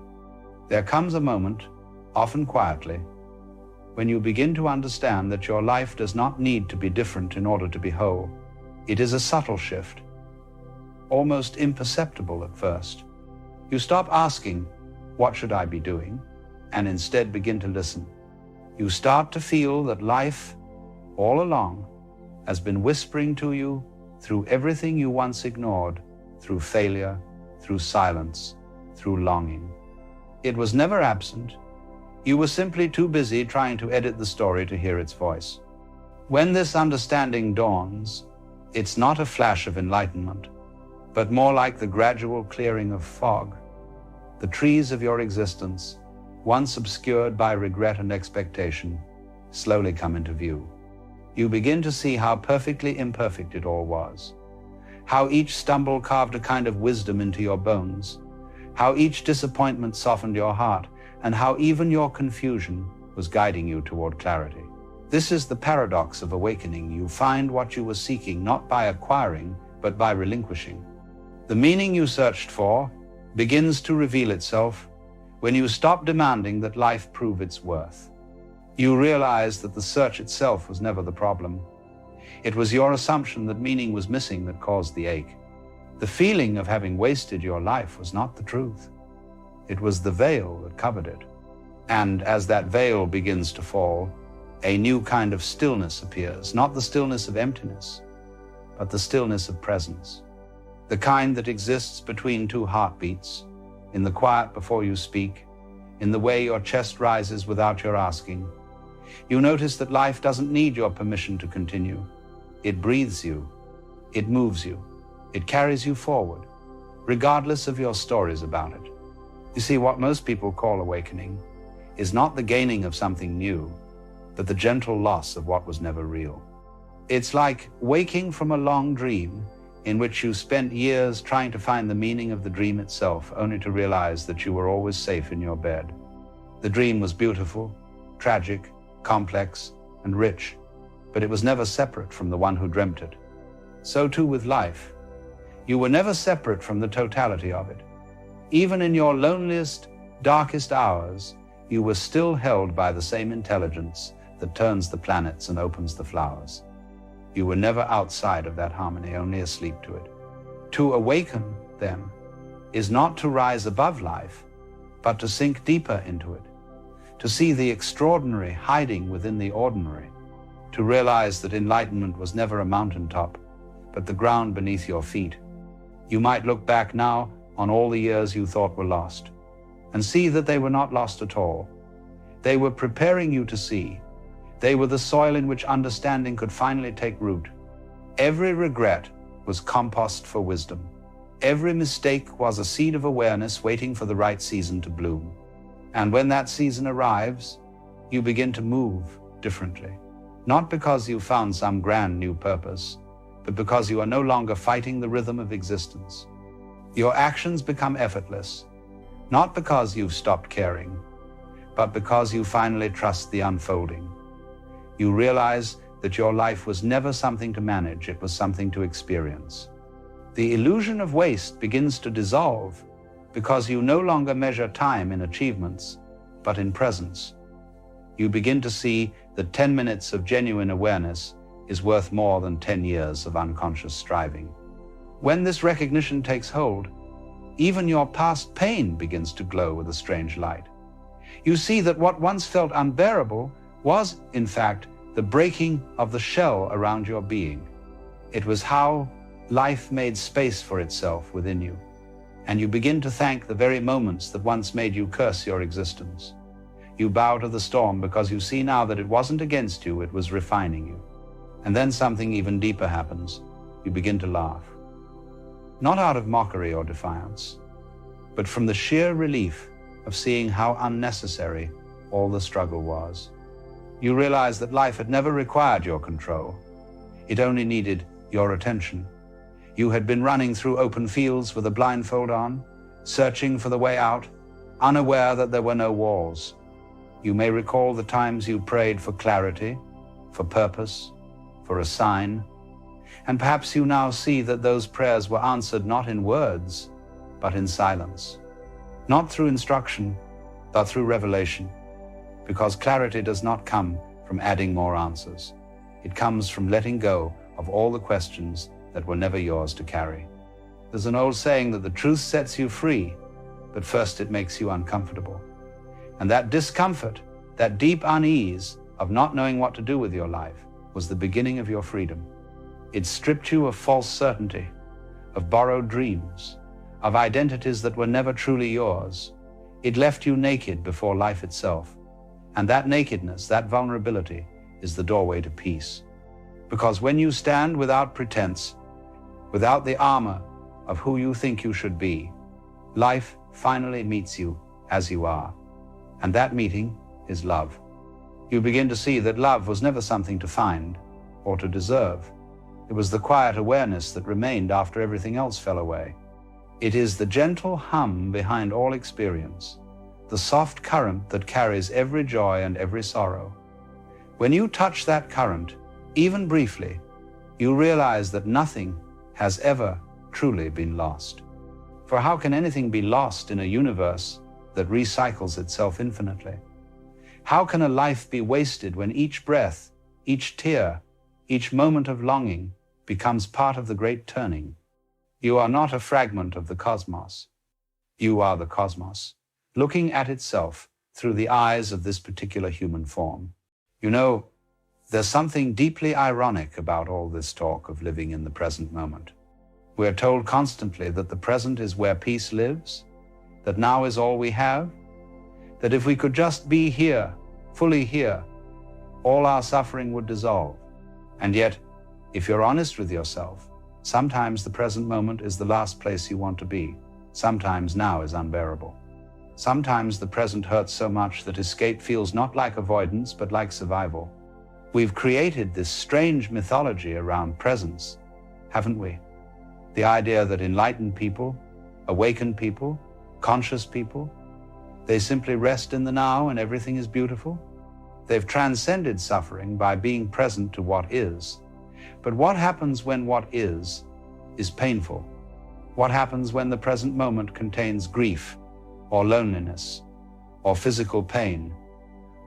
There comes a moment, often quietly, when you begin to understand that your life does not need to be different in order to be whole. It is a subtle shift, almost imperceptible at first. You stop asking, what should I be doing? And instead begin to listen. You start to feel that life, all along, has been whispering to you through everything you once ignored, through failure, through silence, through longing. It was never absent. You were simply too busy trying to edit the story to hear its voice. When this understanding dawns, it's not a flash of enlightenment, but more like the gradual clearing of fog. The trees of your existence, once obscured by regret and expectation, slowly come into view. You begin to see how perfectly imperfect it all was, how each stumble carved a kind of wisdom into your bones, how each disappointment softened your heart, and how even your confusion was guiding you toward clarity. This is the paradox of awakening. You find what you were seeking not by acquiring, but by relinquishing. The meaning you searched for begins to reveal itself when you stop demanding that life prove its worth. You realize that the search itself was never the problem. It was your assumption that meaning was missing that caused the ache. The feeling of having wasted your life was not the truth. It was the veil that covered it. And as that veil begins to fall, a new kind of stillness appears, not the stillness of emptiness, but the stillness of presence. The kind that exists between two heartbeats, in the quiet before you speak, in the way your chest rises without your asking. You notice that life doesn't need your permission to continue. It breathes you, it moves you, it carries you forward. regardless of your stories about it. You see, what most people call awakening is not the gaining of something new, but the gentle loss of what was never real. It's like waking from a long dream in which you spent years trying to find the meaning of the dream itself, only to realize that you were always safe in your bed. The dream was beautiful, tragic, complex, and rich, but it was never separate from the one who dreamt it. So too with life. You were never separate from the totality of it. Even in your loneliest, darkest hours, you were still held by the same intelligence that turns the planets and opens the flowers. You were never outside of that harmony, only asleep to it. To awaken, then, is not to rise above life, but to sink deeper into it, to see the extraordinary hiding within the ordinary, to realize that enlightenment was never a mountaintop, but the ground beneath your feet. You might look back now on all the years you thought were lost, and see that they were not lost at all. They were preparing you to see. They were the soil in which understanding could finally take root. Every regret was compost for wisdom. Every mistake was a seed of awareness waiting for the right season to bloom. And when that season arrives, you begin to move differently. Not because you found some grand new purpose, but because you are no longer fighting the rhythm of existence. Your actions become effortless, not because you've stopped caring, but because you finally trust the unfolding. You realize that your life was never something to manage, it was something to experience. The illusion of waste begins to dissolve because you no longer measure time in achievements, but in presence. You begin to see that 10 minutes of genuine awareness is worth more than 10 years of unconscious striving. When this recognition takes hold, even your past pain begins to glow with a strange light. You see that what once felt unbearable was, in fact, the breaking of the shell around your being. It was how life made space for itself within you, and you begin to thank the very moments that once made you curse your existence. You bow to the storm because you see now that it wasn't against you, it was refining you. And then something even deeper happens. You begin to laugh. Not out of mockery or defiance, but from the sheer relief of seeing how unnecessary all the struggle was. You realize that life had never required your control. It only needed your attention. You had been running through open fields with a blindfold on, searching for the way out, unaware that there were no walls. You may recall the times you prayed for clarity, for purpose, for a sign, and perhaps you now see that those prayers were answered not in words, but in silence. Not through instruction, but through revelation, because clarity does not come from adding more answers. It comes from letting go of all the questions that were never yours to carry. There's an old saying that the truth sets you free, but first it makes you uncomfortable. And that discomfort, that deep unease of not knowing what to do with your life, was the beginning of your freedom. It stripped you of false certainty, of borrowed dreams, of identities that were never truly yours. It left you naked before life itself. And that nakedness, that vulnerability, is the doorway to peace. Because when you stand without pretense, without the armor of who you think you should be, life finally meets you as you are. And that meeting is love. You begin to see that love was never something to find or to deserve. It was the quiet awareness that remained after everything else fell away. It is the gentle hum behind all experience, the soft current that carries every joy and every sorrow. When you touch that current, even briefly, you realize that nothing has ever truly been lost. For how can anything be lost in a universe that recycles itself infinitely? How can a life be wasted when each breath, each tear, each moment of longing becomes part of the great turning? You are not a fragment of the cosmos. You are the cosmos, looking at itself through the eyes of this particular human form. You know, there's something deeply ironic about all this talk of living in the present moment. We're told constantly that the present is where peace lives, that now is all we have, that if we could just be here, fully here, all our suffering would dissolve. And yet, if you're honest with yourself, Sometimes the present moment is the last place you want to be. Sometimes now is unbearable. Sometimes the present hurts so much that escape feels not like avoidance, but like survival. We've created this strange mythology around presence, haven't we? The idea that enlightened people, awakened people, conscious people, they simply rest in the now and everything is beautiful. They've transcended suffering by being present to what is. But what happens when what is painful? What happens when the present moment contains grief, or loneliness, or physical pain,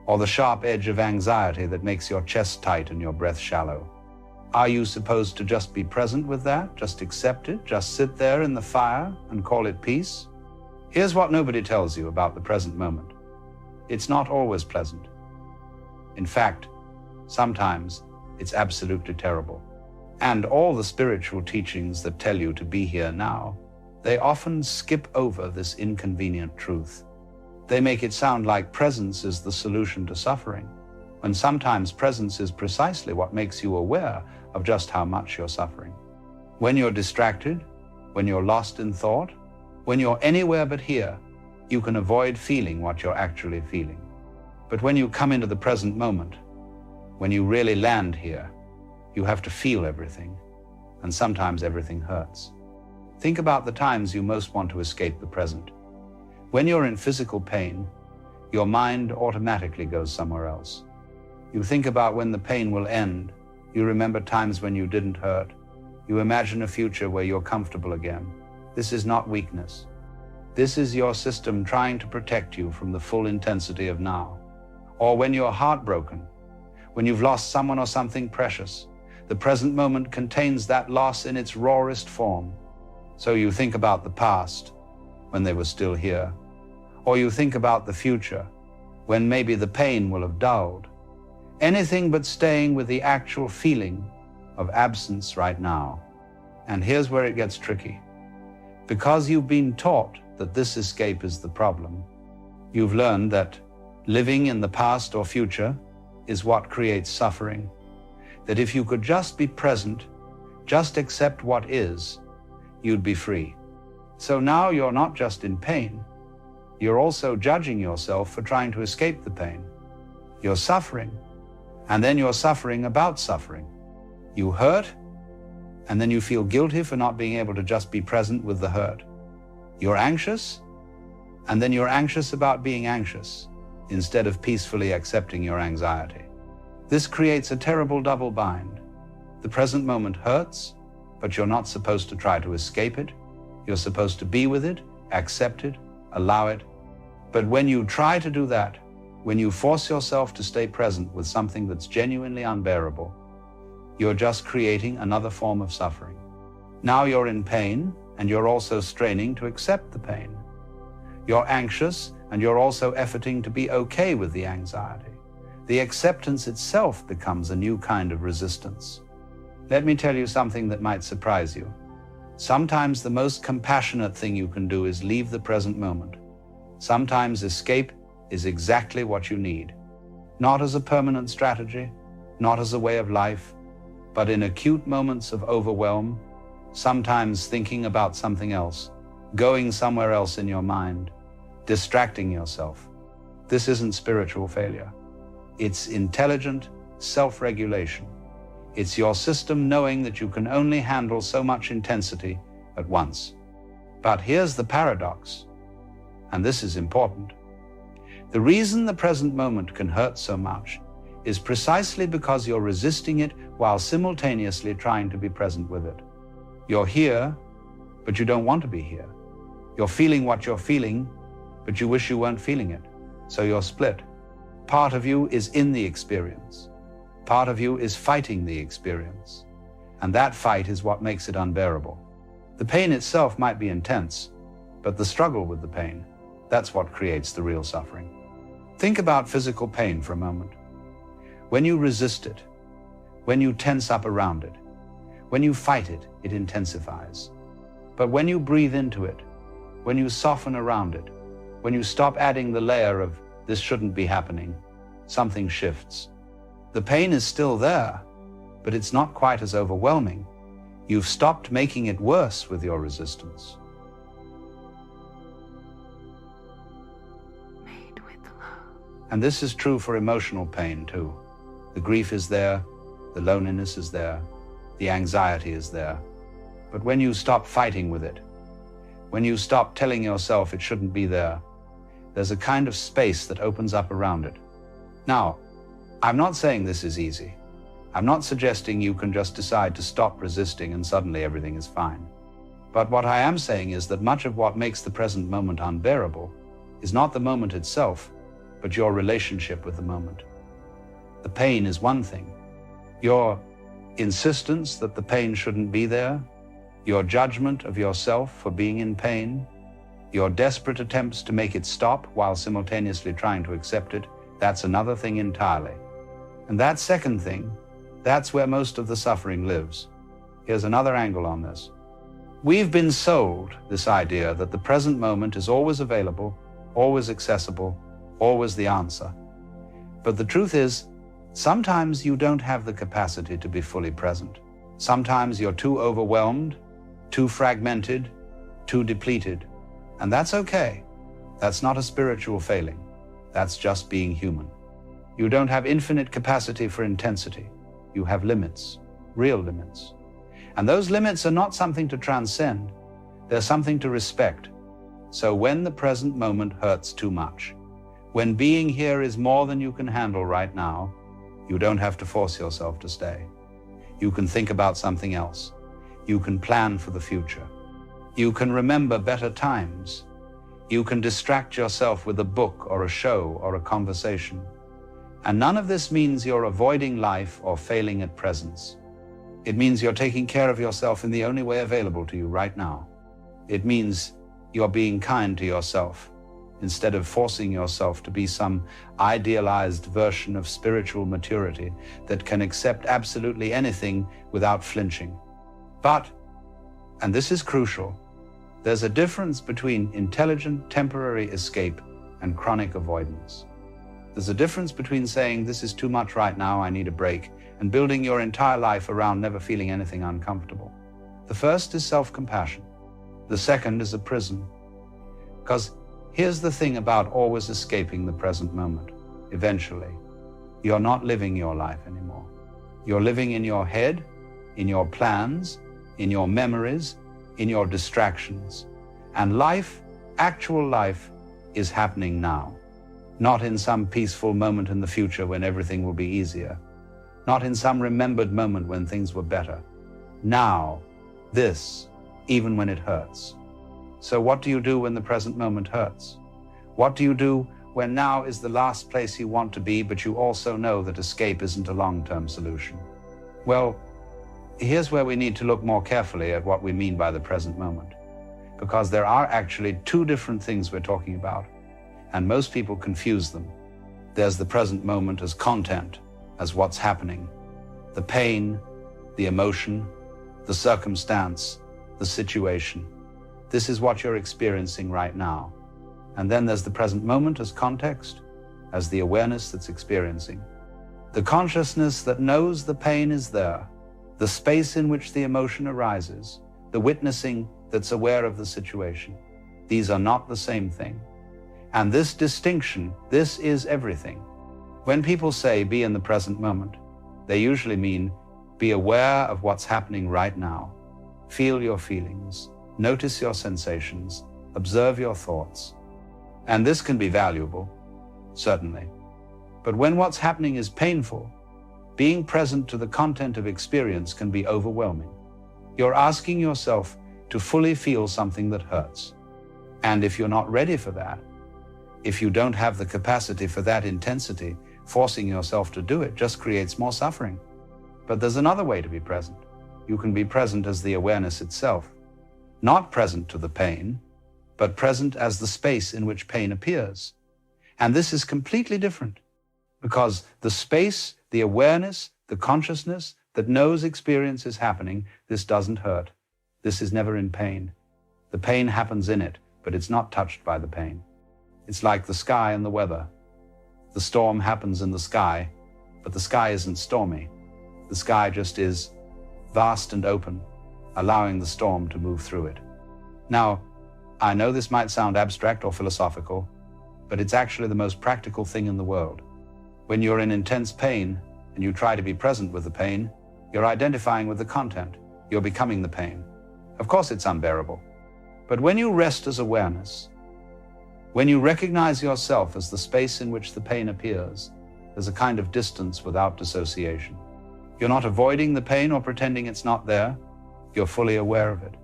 or the sharp edge of anxiety that makes your chest tight and your breath shallow? Are you supposed to just be present with that, just accept it, just sit there in the fire and call it peace? Here's what nobody tells you about the present moment. It's not always pleasant. In fact, sometimes it's absolutely terrible. And all the spiritual teachings that tell you to be here now, they often skip over this inconvenient truth. They make it sound like presence is the solution to suffering, when sometimes presence is precisely what makes you aware of just how much you're suffering. When you're distracted, when you're lost in thought, when you're anywhere but here, you can avoid feeling what you're actually feeling. But when you come into the present moment, when you really land here, you have to feel everything, and sometimes everything hurts. Think about the times you most want to escape the present. When you're in physical pain, your mind automatically goes somewhere else. You think about when the pain will end. You remember times when you didn't hurt. You imagine a future where you're comfortable again. This is not weakness. This is your system trying to protect you from the full intensity of now. Or when you're heartbroken, when you've lost someone or something precious, the present moment contains that loss in its rawest form. So you think about the past, when they were still here. Or you think about the future, when maybe the pain will have dulled. Anything but staying with the actual feeling of absence right now. And here's where it gets tricky. Because you've been taught that this escape is the problem, you've learned that living in the past or future is what creates suffering. That if you could just be present, just accept what is, you'd be free. So now you're not just in pain, you're also judging yourself for trying to escape the pain. You're suffering, and then you're suffering about suffering. You hurt, and then you feel guilty for not being able to just be present with the hurt. You're anxious, and then you're anxious about being anxious, instead of peacefully accepting your anxiety. This creates a terrible double bind. The present moment hurts, but you're not supposed to try to escape it. You're supposed to be with it, accept it, allow it. But when you try to do that, when you force yourself to stay present with something that's genuinely unbearable, you're just creating another form of suffering. Now you're in pain, and you're also straining to accept the pain. You're anxious, and you're also efforting to be okay with the anxiety. The acceptance itself becomes a new kind of resistance. Let me tell you something that might surprise you. Sometimes the most compassionate thing you can do is leave the present moment. Sometimes escape is exactly what you need. Not as a permanent strategy, not as a way of life, but in acute moments of overwhelm, sometimes thinking about something else, going somewhere else in your mind, distracting yourself. This isn't spiritual failure. It's intelligent self-regulation. It's your system knowing that you can only handle so much intensity at once. But here's the paradox, and this is important. The reason the present moment can hurt so much is precisely because you're resisting it while simultaneously trying to be present with it. You're here, but you don't want to be here. You're feeling what you're feeling, but you wish you weren't feeling it. So you're split. Part of you is in the experience. Part of you is fighting the experience. And that fight is what makes it unbearable. The pain itself might be intense, but the struggle with the pain, that's what creates the real suffering. Think about physical pain for a moment. When you resist it, when you tense up around it, when you fight it, it intensifies. But when you breathe into it, when you soften around it, when you stop adding the layer of this shouldn't be happening, something shifts. The pain is still there, but it's not quite as overwhelming. You've stopped making it worse with your resistance. Made with love. And this is true for emotional pain too. The grief is there, the loneliness is there, the anxiety is there. But when you stop fighting with it, when you stop telling yourself it shouldn't be there, there's a kind of space that opens up around it. Now, I'm not saying this is easy. I'm not suggesting you can just decide to stop resisting and suddenly everything is fine. But what I am saying is that much of what makes the present moment unbearable is not the moment itself, but your relationship with the moment. The pain is one thing. Your insistence that the pain shouldn't be there, your judgment of yourself for being in pain, your desperate attempts to make it stop while simultaneously trying to accept it, that's another thing entirely. And that second thing, that's where most of the suffering lives. Here's another angle on this. We've been sold this idea that the present moment is always available, always accessible, always the answer. But the truth is, sometimes you don't have the capacity to be fully present. Sometimes you're too overwhelmed, too fragmented, too depleted. And that's okay. That's not a spiritual failing. That's just being human. You don't have infinite capacity for intensity. You have limits, real limits. And those limits are not something to transcend. They're something to respect. So when the present moment hurts too much, when being here is more than you can handle right now, you don't have to force yourself to stay. You can think about something else. You can plan for the future. You can remember better times. You can distract yourself with a book or a show or a conversation. And none of this means you're avoiding life or failing at presence. It means you're taking care of yourself in the only way available to you right now. It means you're being kind to yourself instead of forcing yourself to be some idealized version of spiritual maturity that can accept absolutely anything without flinching. But, and this is crucial, there's a difference between intelligent temporary escape and chronic avoidance. There's a difference between saying, this is too much right now, I need a break, and building your entire life around never feeling anything uncomfortable. The first is self-compassion. The second is a prison. Because here's the thing about always escaping the present moment. Eventually, you're not living your life anymore. You're living in your head, in your plans, in your memories, in your distractions. And life, actual life, is happening now. Not in some peaceful moment in the future when everything will be easier. Not in some remembered moment when things were better. Now, this, even when it hurts. So what do you do when the present moment hurts? What do you do when now is the last place you want to be, but you also know that escape isn't a long-term solution? Well, here's where we need to look more carefully at what we mean by the present moment. Because there are actually two different things we're talking about. And most people confuse them. There's the present moment as content, as what's happening. The pain, the emotion, the circumstance, the situation. This is what you're experiencing right now. And then there's the present moment as context, as the awareness that's experiencing. The consciousness that knows the pain is there, the space in which the emotion arises, the witnessing that's aware of the situation. These are not the same thing. And this distinction, this is everything. When people say be in the present moment, they usually mean be aware of what's happening right now. Feel your feelings, notice your sensations, observe your thoughts. And this can be valuable, certainly. But when what's happening is painful, being present to the content of experience can be overwhelming. You're asking yourself to fully feel something that hurts. And if you're not ready for that, if you don't have the capacity for that intensity, forcing yourself to do it just creates more suffering. But there's another way to be present. You can be present as the awareness itself, not present to the pain, but present as the space in which pain appears. And this is completely different, because the space, the awareness, the consciousness that knows experience is happening, this doesn't hurt. This is never in pain. The pain happens in it, but it's not touched by the pain. It's like the sky and the weather. The storm happens in the sky, but the sky isn't stormy. The sky just is vast and open, allowing the storm to move through it. Now, I know this might sound abstract or philosophical, but it's actually the most practical thing in the world. When you're in intense pain and you try to be present with the pain, you're identifying with the content. You're becoming the pain. Of course, it's unbearable. But when you rest as awareness, when you recognize yourself as the space in which the pain appears, there's a kind of distance without dissociation. You're not avoiding the pain or pretending it's not there. You're fully aware of it.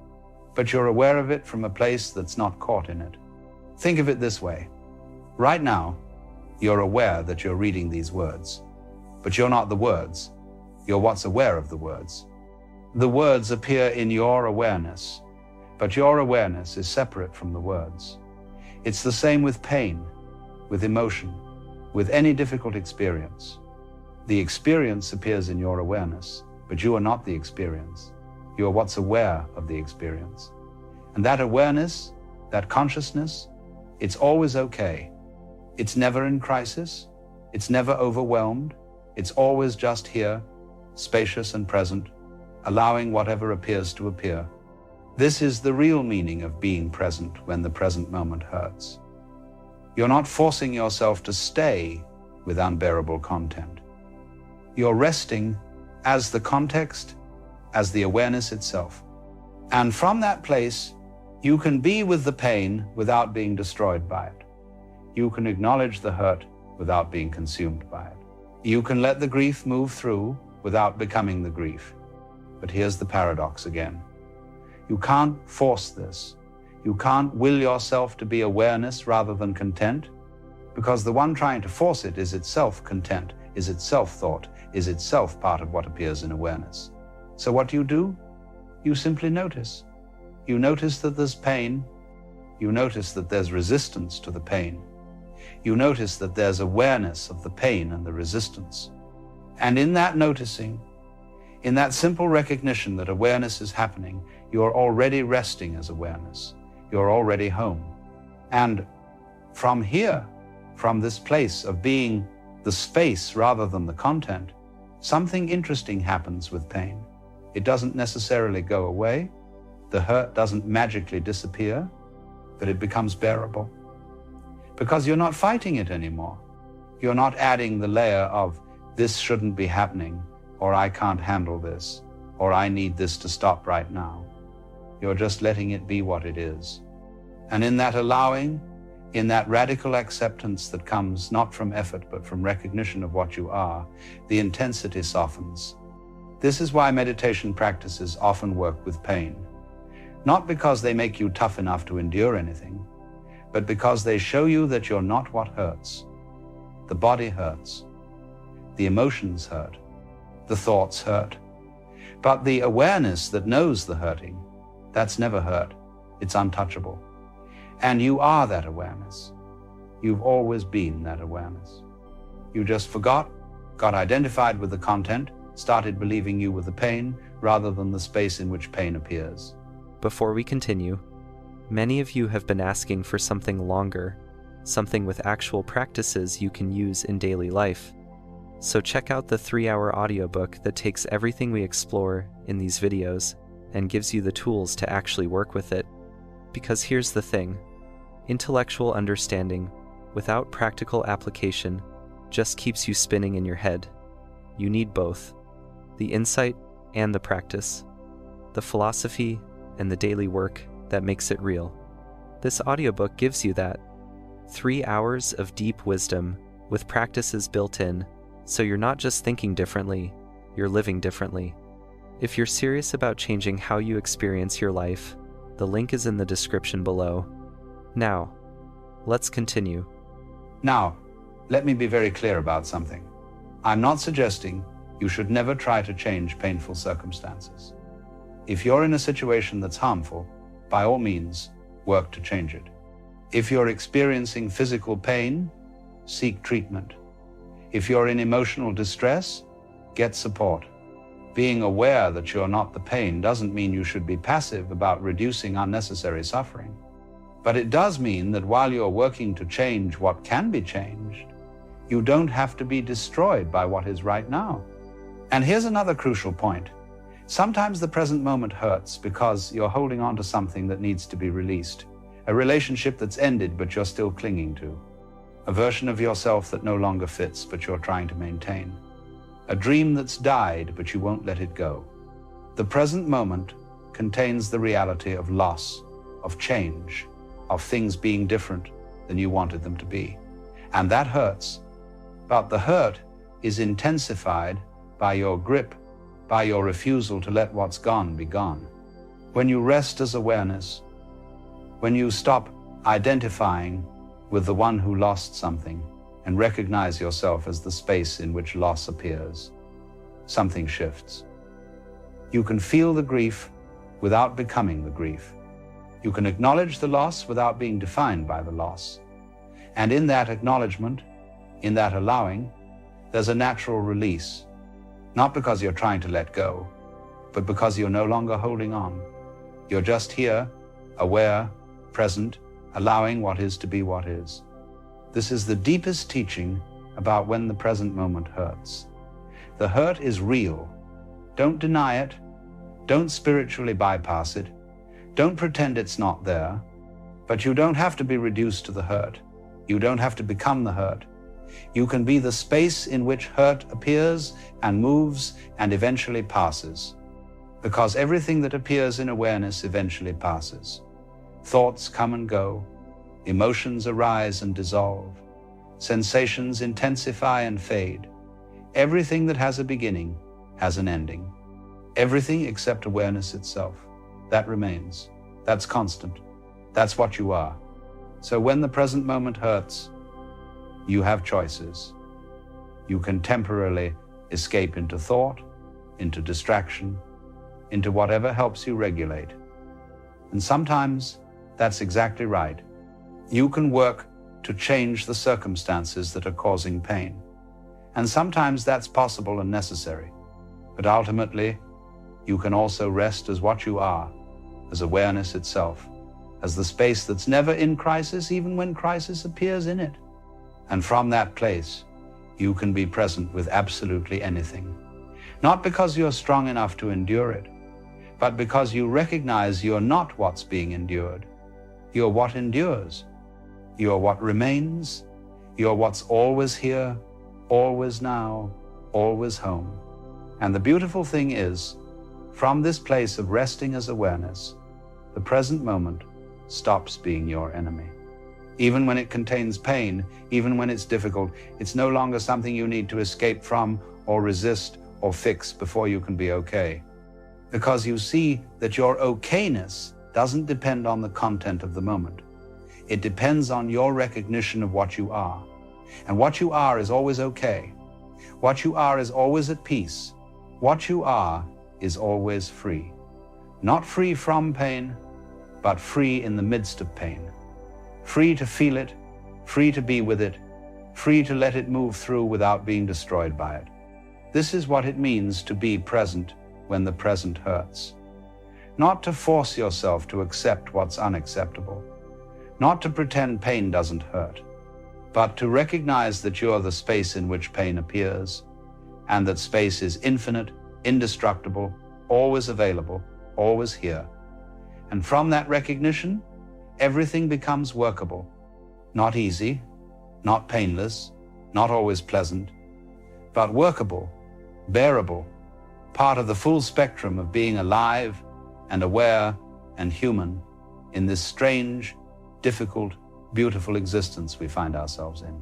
But you're aware of it from a place that's not caught in it. Think of it this way. Right now, you're aware that you're reading these words, but you're not the words. You're what's aware of the words. The words appear in your awareness, but your awareness is separate from the words. It's the same with pain, with emotion, with any difficult experience. The experience appears in your awareness, but you are not the experience. You are what's aware of the experience. And that awareness, that consciousness, it's always okay. It's never in crisis. It's never overwhelmed. It's always just here, spacious and present, allowing whatever appears to appear. This is the real meaning of being present when the present moment hurts. You're not forcing yourself to stay with unbearable content. You're resting as the context, as the awareness itself. And from that place, you can be with the pain without being destroyed by it. You can acknowledge the hurt without being consumed by it. You can let the grief move through without becoming the grief. But here's the paradox again. You can't force this. You can't will yourself to be awareness rather than content, because the one trying to force it is itself content, is itself thought, is itself part of what appears in awareness. So what do? You simply notice. You notice that there's pain. You notice that there's resistance to the pain. You notice that there's awareness of the pain and the resistance. And in that noticing, in that simple recognition that awareness is happening, you're already resting as awareness. You're already home. And from here, from this place of being the space rather than the content, something interesting happens with pain. It doesn't necessarily go away. The hurt doesn't magically disappear, but it becomes bearable. Because you're not fighting it anymore. You're not adding the layer of this shouldn't be happening, or I can't handle this, or I need this to stop right now. You're just letting it be what it is. And in that allowing, in that radical acceptance that comes not from effort but from recognition of what you are, the intensity softens. This is why meditation practices often work with pain. Not because they make you tough enough to endure anything, but because they show you that you're not what hurts. The body hurts. The emotions hurt. The thoughts hurt. But the awareness that knows the hurting, that's never hurt. It's untouchable. And you are that awareness. You've always been that awareness. You just forgot, got identified with the content, started believing you were the pain rather than the space in which pain appears. Before we continue, many of you have been asking for something longer, something with actual practices you can use in daily life. So check out the 3-hour audiobook that takes everything we explore in these videos and gives you the tools to actually work with it. Because here's the thing, intellectual understanding without practical application just keeps you spinning in your head. You need both, the insight and the practice, the philosophy and the daily work that makes it real. This audiobook gives you that. 3 hours of deep wisdom with practices built in, so you're not just thinking differently, you're living differently. If you're serious about changing how you experience your life, the link is in the description below. Now, let's continue. Now, let me be very clear about something. I'm not suggesting you should never try to change painful circumstances. If you're in a situation that's harmful, by all means, work to change it. If you're experiencing physical pain, seek treatment. If you're in emotional distress, get support. Being aware that you're not the pain doesn't mean you should be passive about reducing unnecessary suffering. But it does mean that while you're working to change what can be changed, you don't have to be destroyed by what is right now. And here's another crucial point. Sometimes the present moment hurts because you're holding on to something that needs to be released, a relationship that's ended but you're still clinging to, a version of yourself that no longer fits but you're trying to maintain, a dream that's died but you won't let it go. The present moment contains the reality of loss, of change, of things being different than you wanted them to be. And that hurts. But the hurt is intensified by your grip, by your refusal to let what's gone be gone. When you rest as awareness, when you stop identifying with the one who lost something and recognize yourself as the space in which loss appears, something shifts. You can feel the grief without becoming the grief. You can acknowledge the loss without being defined by the loss. And in that acknowledgement, in that allowing, there's a natural release. Not because you're trying to let go, but because you're no longer holding on. You're just here, aware, present, allowing what is to be what is. This is the deepest teaching about when the present moment hurts. The hurt is real. Don't deny it. Don't spiritually bypass it. Don't pretend it's not there. But you don't have to be reduced to the hurt. You don't have to become the hurt. You can be the space in which hurt appears and moves and eventually passes. Because everything that appears in awareness eventually passes. Thoughts come and go. Emotions arise and dissolve. Sensations intensify and fade. Everything that has a beginning has an ending. Everything except awareness itself. That remains. That's constant. That's what you are. So when the present moment hurts, you have choices. You can temporarily escape into thought, into distraction, into whatever helps you regulate. And sometimes that's exactly right. You can work to change the circumstances that are causing pain. And sometimes that's possible and necessary. But ultimately, you can also rest as what you are, as awareness itself, as the space that's never in crisis, even when crisis appears in it. And from that place, you can be present with absolutely anything. Not because you're strong enough to endure it, but because you recognize you're not what's being endured. You're what endures. You're what remains. You're what's always here, always now, always home. And the beautiful thing is, from this place of resting as awareness, the present moment stops being your enemy. Even when it contains pain, even when it's difficult, it's no longer something you need to escape from or resist or fix before you can be okay. Because you see that your okayness doesn't depend on the content of the moment. It depends on your recognition of what you are. And what you are is always okay. What you are is always at peace. What you are is always free. Not free from pain, but free in the midst of pain. Free to feel it, free to be with it, free to let it move through without being destroyed by it. This is what it means to be present when the present hurts. Not to force yourself to accept what's unacceptable. Not to pretend pain doesn't hurt, but to recognize that you're the space in which pain appears, and that space is infinite, indestructible, always available, always here. And from that recognition, everything becomes workable. Not easy, not painless, not always pleasant, but workable, bearable, part of the full spectrum of being alive and aware and human in this strange, difficult, beautiful existence we find ourselves in.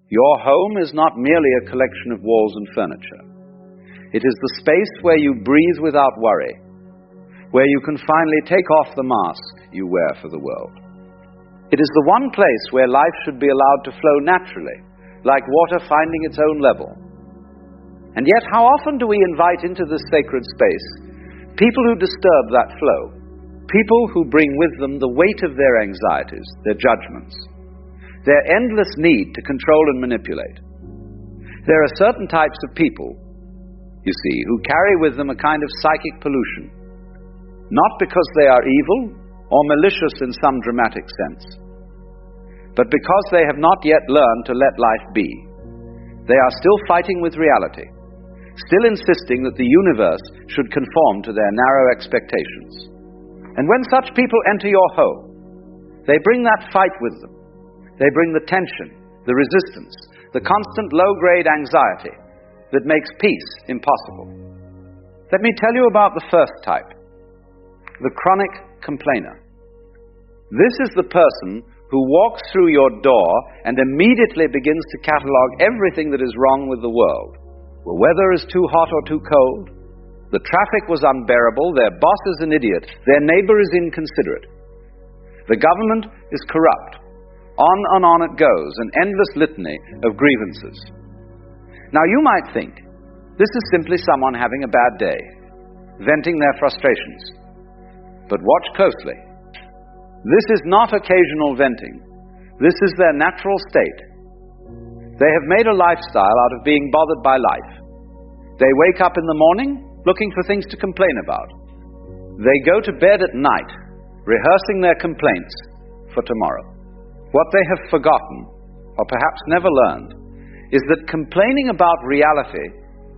Your home is not merely a collection of walls and furniture. It is the space where you breathe without worry, where you can finally take off the mask you wear for the world. It is the one place where life should be allowed to flow naturally, like water finding its own level. And yet, how often do we invite into this sacred space people who disturb that flow, people who bring with them the weight of their anxieties, their judgments, their endless need to control and manipulate. There are certain types of people, you see, who carry with them a kind of psychic pollution, not because they are evil or malicious in some dramatic sense, but because they have not yet learned to let life be. They are still fighting with reality. still insisting that the universe should conform to their narrow expectations. And when such people enter your home, they bring that fight with them. They bring the tension, the resistance, the constant low-grade anxiety that makes peace impossible. Let me tell you about the first type, the chronic complainer. This is the person who walks through your door and immediately begins to catalogue everything that is wrong with the world. The weather is too hot or too cold. The traffic was unbearable. Their boss is an idiot. Their neighbor is inconsiderate. The government is corrupt. On and on it goes, an endless litany of grievances. Now you might think, this is simply someone having a bad day, venting their frustrations. But watch closely. This is not occasional venting. This is their natural state. They have made a lifestyle out of being bothered by life. They wake up in the morning looking for things to complain about. They go to bed at night rehearsing their complaints for tomorrow. What they have forgotten, or perhaps never learned, is that complaining about reality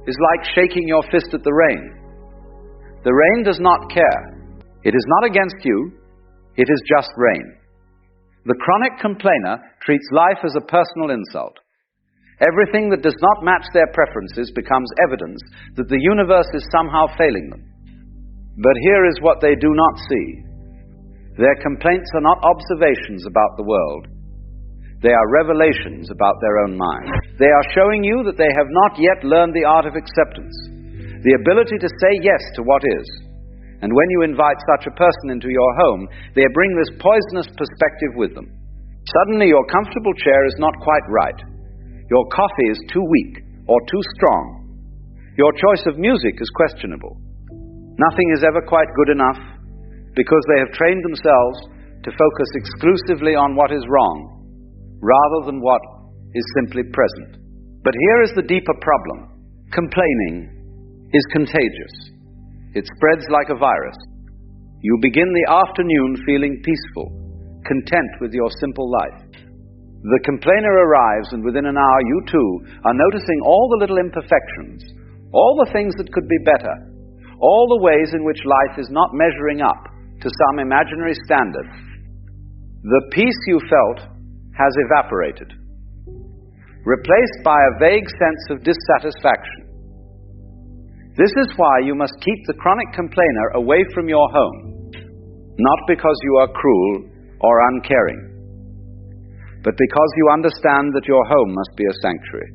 is like shaking your fist at the rain. The rain does not care. It is not against you. It is just rain. The chronic complainer treats life as a personal insult. Everything that does not match their preferences becomes evidence that the universe is somehow failing them. But here is what they do not see. Their complaints are not observations about the world. They are revelations about their own mind. They are showing you that they have not yet learned the art of acceptance, the ability to say yes to what is. And when you invite such a person into your home, they bring this poisonous perspective with them. Suddenly your comfortable chair is not quite right. Your coffee is too weak or too strong. Your choice of music is questionable. Nothing is ever quite good enough because they have trained themselves to focus exclusively on what is wrong rather than what is simply present. But here is the deeper problem. Complaining is contagious. It spreads like a virus. You begin the afternoon feeling peaceful, content with your simple life. The complainer arrives, and within an hour you too are noticing all the little imperfections, all the things that could be better, all the ways in which life is not measuring up to some imaginary standard. The peace you felt has evaporated, replaced by a vague sense of dissatisfaction. This is why you must keep the chronic complainer away from your home, not because you are cruel or uncaring, but because you understand that your home must be a sanctuary.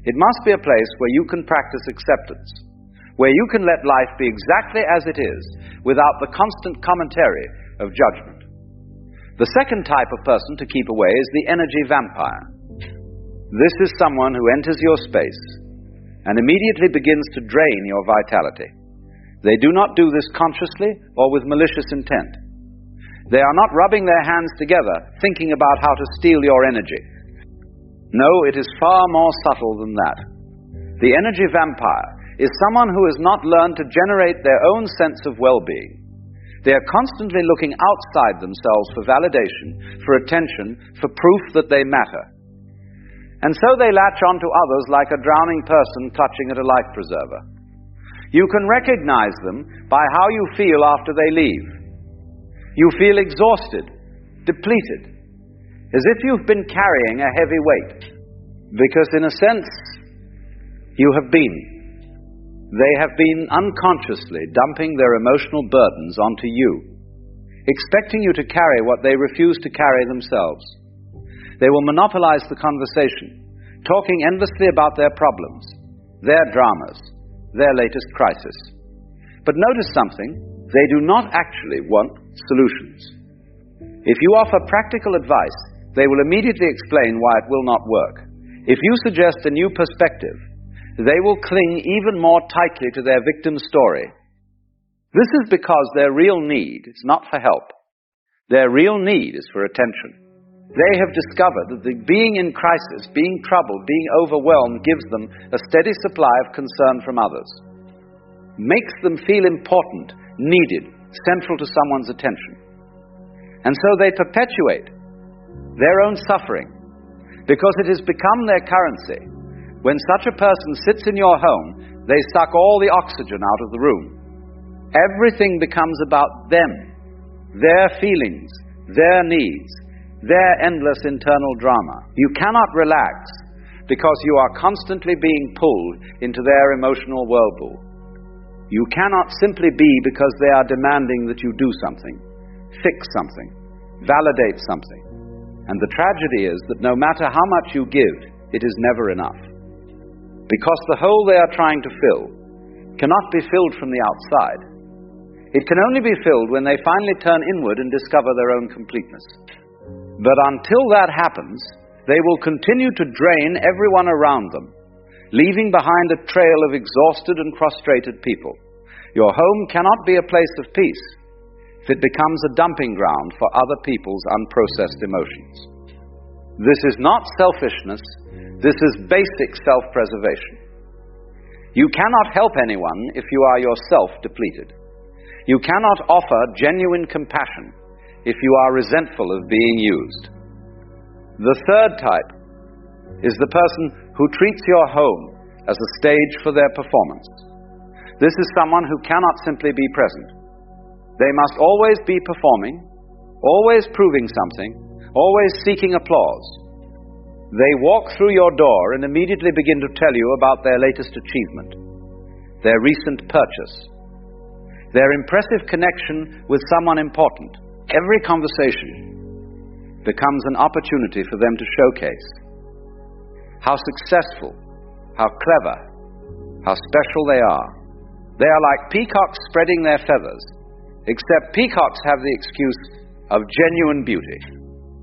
It must be a place where you can practice acceptance, where you can let life be exactly as it is, without the constant commentary of judgment. The second type of person to keep away is the energy vampire. This is someone who enters your space and immediately begins to drain your vitality. They do not do this consciously or with malicious intent. They are not rubbing their hands together, thinking about how to steal your energy. No, it is far more subtle than that. The energy vampire is someone who has not learned to generate their own sense of well-being. They are constantly looking outside themselves for validation, for attention, for proof that they matter. And so they latch onto others like a drowning person clutching at a life preserver. You can recognize them by how you feel after they leave. You feel exhausted, depleted, as if you've been carrying a heavy weight. Because in a sense, you have been. They have been unconsciously dumping their emotional burdens onto you, expecting you to carry what they refuse to carry themselves. They will monopolize the conversation, talking endlessly about their problems, their dramas, their latest crisis. But notice something, they do not actually want solutions. If you offer practical advice, they will immediately explain why it will not work. If you suggest a new perspective, they will cling even more tightly to their victim story. This is because their real need is not for help. Their real need is for attention. They have discovered that the being in crisis, being troubled, being overwhelmed gives them a steady supply of concern from others, makes them feel important, needed, central to someone's attention. And so they perpetuate their own suffering because it has become their currency. When such a person sits in your home, They suck all the oxygen out of the room. Everything becomes about them, their feelings, their needs, their endless internal drama. You cannot relax because you are constantly being pulled into their emotional whirlpool. You cannot simply be because they are demanding that you do something, fix something, validate something. And the tragedy is that no matter how much you give, it is never enough. Because the hole they are trying to fill cannot be filled from the outside. It can only be filled when they finally turn inward and discover their own completeness. But until that happens, they will continue to drain everyone around them, leaving behind a trail of exhausted and frustrated people. Your home cannot be a place of peace if it becomes a dumping ground for other people's unprocessed emotions. This is not selfishness, this is basic self-preservation. You cannot help anyone if you are yourself depleted. You cannot offer genuine compassion if you are resentful of being used. The third type is the person who treats your home as a stage for their performance. This is someone who cannot simply be present. They must always be performing, always proving something, always seeking applause. They walk through your door and immediately begin to tell you about their latest achievement, their recent purchase, their impressive connection with someone important. Every conversation becomes an opportunity for them to showcase how successful, how clever, how special they are. They are like peacocks spreading their feathers, except peacocks have the excuse of genuine beauty.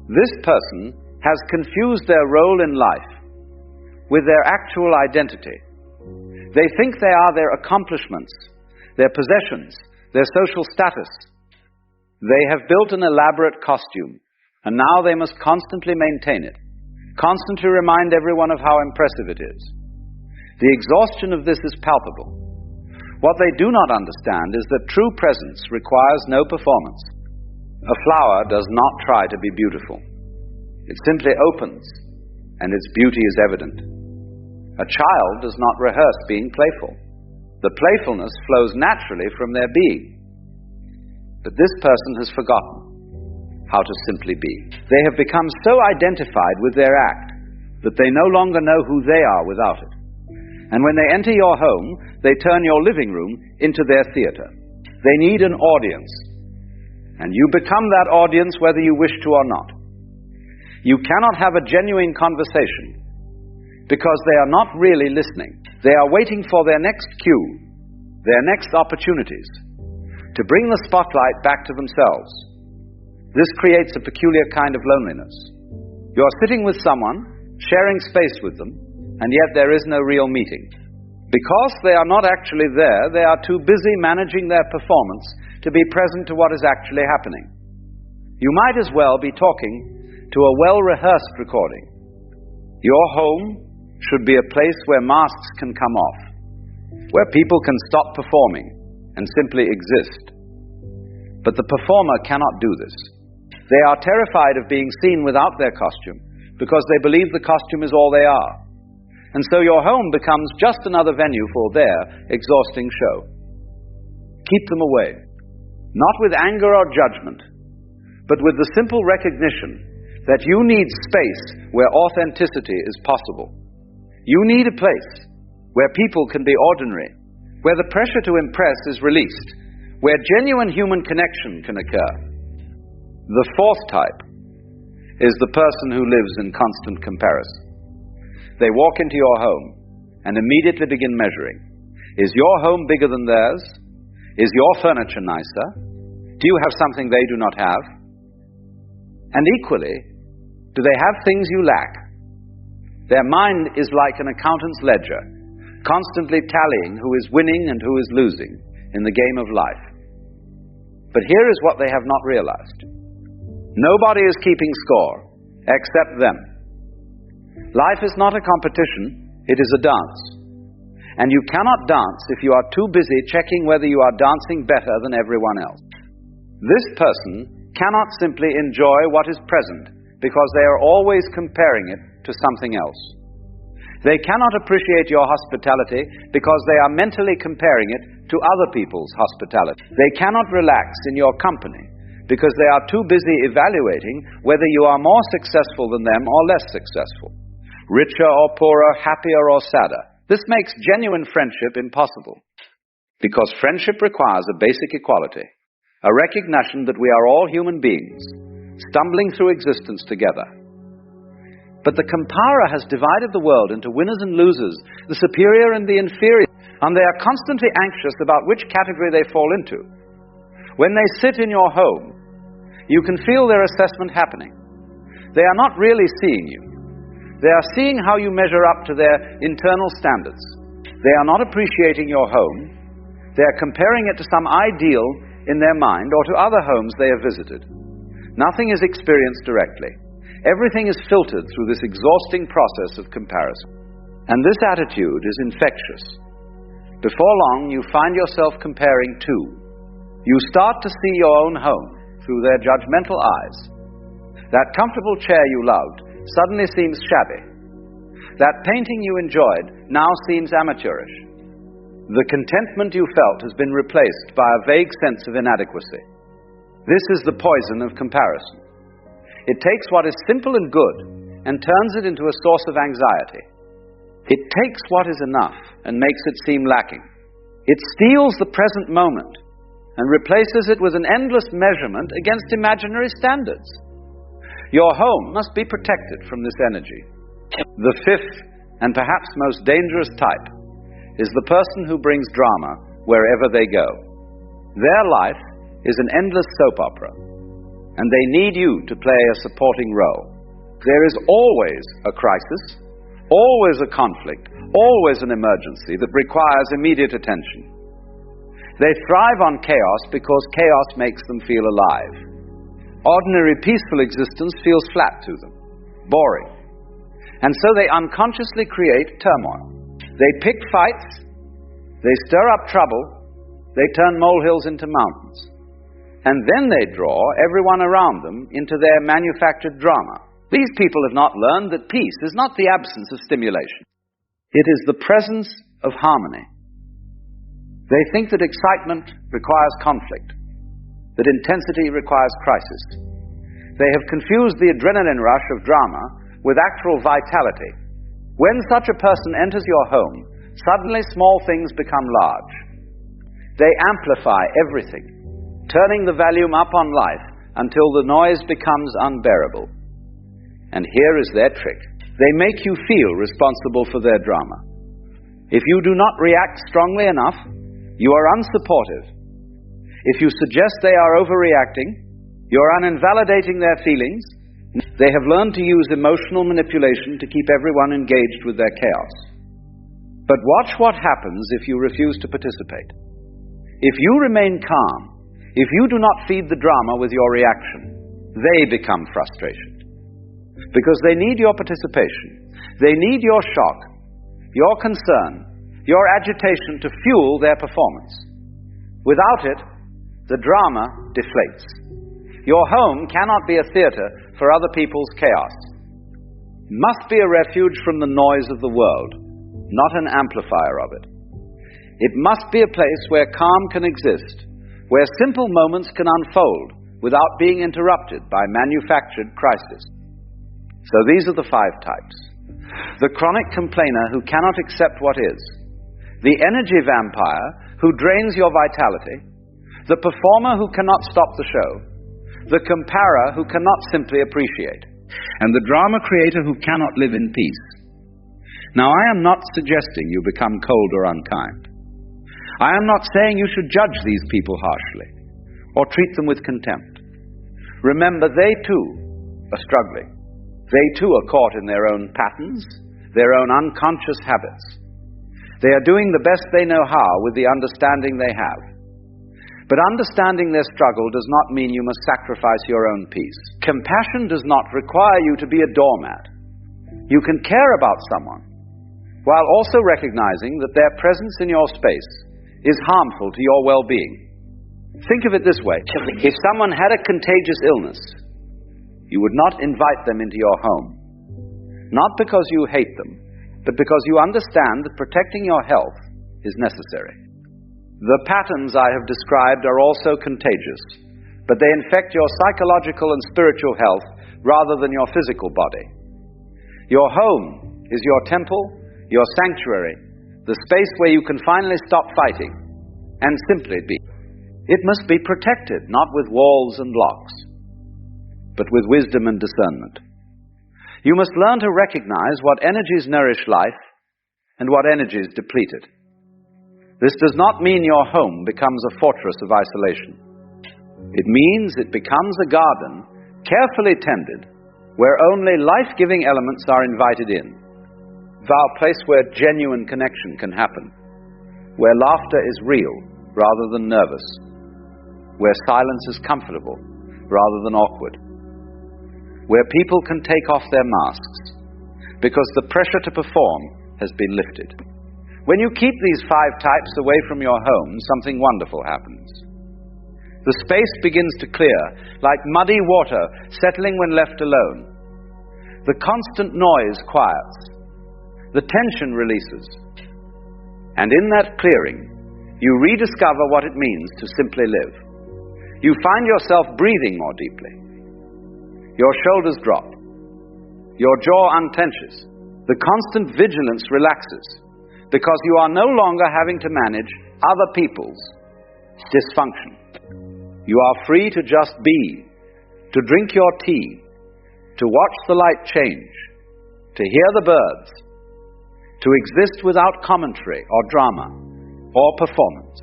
This person has confused their role in life with their actual identity. They think they are their accomplishments, their possessions, their social status. They have built an elaborate costume, and now they must constantly maintain it, constantly remind everyone of how impressive it is. The exhaustion of this is palpable. What they do not understand is that true presence requires no performance. A flower does not try to be beautiful. It simply opens, and its beauty is evident. A child does not rehearse being playful. The playfulness flows naturally from their being. But this person has forgotten how to simply be. They have become so identified with their act that they no longer know who they are without it. And when they enter your home, they turn your living room into their theater. They need an audience. And you become that audience whether you wish to or not. You cannot have a genuine conversation because they are not really listening. They are waiting for their next cue, their next opportunities, to bring the spotlight back to themselves. This creates a peculiar kind of loneliness. You are sitting with someone, sharing space with them, and yet there is no real meeting. Because they are not actually there, they are too busy managing their performance to be present to what is actually happening. You might as well be talking to a well-rehearsed recording. Your home should be a place where masks can come off, where people can stop performing and simply exist. But the performer cannot do this. They are terrified of being seen without their costume because they believe the costume is all they are. And so your home becomes just another venue for their exhausting show. Keep them away, not with anger or judgment, but with the simple recognition that you need space where authenticity is possible. You need a place where people can be ordinary, where the pressure to impress is released, where genuine human connection can occur. The fourth type is the person who lives in constant comparison. They walk into your home and immediately begin measuring. Is your home bigger than theirs? Is your furniture nicer? Do you have something they do not have? And equally, do they have things you lack? Their mind is like an accountant's ledger, constantly tallying who is winning and who is losing in the game of life. But here is what they have not realized. Nobody is keeping score except them. Life is not a competition, it is a dance. And you cannot dance if you are too busy checking whether you are dancing better than everyone else. This person cannot simply enjoy what is present because they are always comparing it to something else. They cannot appreciate your hospitality because they are mentally comparing it to other people's hospitality. They cannot relax in your company because they are too busy evaluating whether you are more successful than them or less successful, richer or poorer, happier or sadder. This makes genuine friendship impossible, because friendship requires a basic equality, a recognition that we are all human beings, stumbling through existence together. But the Compara has divided the world into winners and losers, the superior and the inferior, and they are constantly anxious about which category they fall into. When they sit in your home, you can feel their assessment happening. They are not really seeing you. They are seeing how you measure up to their internal standards. They are not appreciating your home. They are comparing it to some ideal in their mind or to other homes they have visited. Nothing is experienced directly. Everything is filtered through this exhausting process of comparison. And this attitude is infectious. Before long, you find yourself comparing too. You start to see your own home through their judgmental eyes. That comfortable chair you loved suddenly seems shabby. That painting you enjoyed now seems amateurish. The contentment you felt has been replaced by a vague sense of inadequacy. This is the poison of comparison. It takes what is simple and good and turns it into a source of anxiety. It takes what is enough and makes it seem lacking. It steals the present moment and replaces it with an endless measurement against imaginary standards. Your home must be protected from this energy. The fifth and perhaps most dangerous type is the person who brings drama wherever they go. Their life is an endless soap opera, and they need you to play a supporting role. There is always a crisis, always a conflict, always an emergency that requires immediate attention. They thrive on chaos because chaos makes them feel alive. Ordinary peaceful existence feels flat to them, boring. And so they unconsciously create turmoil. They pick fights, they stir up trouble, they turn molehills into mountains. And then they draw everyone around them into their manufactured drama. These people have not learned that peace is not the absence of stimulation. It is the presence of harmony. They think that excitement requires conflict, that intensity requires crisis. They have confused the adrenaline rush of drama with actual vitality. When such a person enters your home, suddenly small things become large. They amplify everything, turning the volume up on life until the noise becomes unbearable. And here is their trick. They make you feel responsible for their drama. If you do not react strongly enough, you are unsupportive. If you suggest they are overreacting, you are uninvalidating their feelings. They have learned to use emotional manipulation to keep everyone engaged with their chaos. But watch what happens if you refuse to participate. If you remain calm, if you do not feed the drama with your reaction, they become frustrated. Because they need your participation. They need your shock, your concern, your agitation to fuel their performance. Without it, the drama deflates. Your home cannot be a theater for other people's chaos. It must be a refuge from the noise of the world, not an amplifier of it. It must be a place where calm can exist, where simple moments can unfold without being interrupted by manufactured crisis. So these are the 5 types. The chronic complainer who cannot accept what is, the energy vampire who drains your vitality, the performer who cannot stop the show, the comparer who cannot simply appreciate, and the drama creator who cannot live in peace. Now, I am not suggesting you become cold or unkind. I am not saying you should judge these people harshly or treat them with contempt. Remember, they too are struggling. They too are caught in their own patterns, their own unconscious habits. They are doing the best they know how with the understanding they have. But understanding their struggle does not mean you must sacrifice your own peace. Compassion does not require you to be a doormat. You can care about someone, while also recognizing that their presence in your space is harmful to your well-being. Think of it this way. If someone had a contagious illness, you would not invite them into your home. Not because you hate them, but because you understand that protecting your health is necessary. The patterns I have described are also contagious, but they infect your psychological and spiritual health rather than your physical body. Your home is your temple, your sanctuary, the space where you can finally stop fighting and simply be. It must be protected, not with walls and locks, but with wisdom and discernment. You must learn to recognize what energies nourish life and what energies deplete it. This does not mean your home becomes a fortress of isolation. It means it becomes a garden, carefully tended, where only life-giving elements are invited in. A place where genuine connection can happen, where laughter is real rather than nervous, where silence is comfortable rather than awkward, where people can take off their masks because the pressure to perform has been lifted. When you keep these 5 types away from your home, something wonderful happens. The space begins to clear, like muddy water settling when left alone. The constant noise quiets. The tension releases. And in that clearing, you rediscover what it means to simply live. You find yourself breathing more deeply. Your shoulders drop. Your jaw untenses. The constant vigilance relaxes, because you are no longer having to manage other people's dysfunction. You are free to just be, to drink your tea, to watch the light change, to hear the birds, to exist without commentary or drama or performance.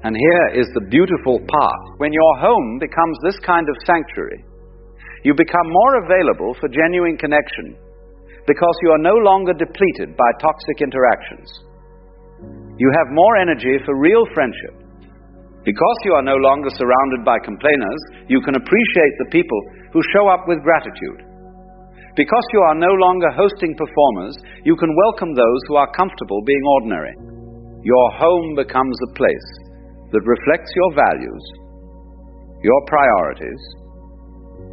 And here is the beautiful part. When your home becomes this kind of sanctuary, you become more available for genuine connection because you are no longer depleted by toxic interactions. You have more energy for real friendship. Because you are no longer surrounded by complainers, you can appreciate the people who show up with gratitude. Because you are no longer hosting performers, you can welcome those who are comfortable being ordinary. Your home becomes a place that reflects your values, your priorities,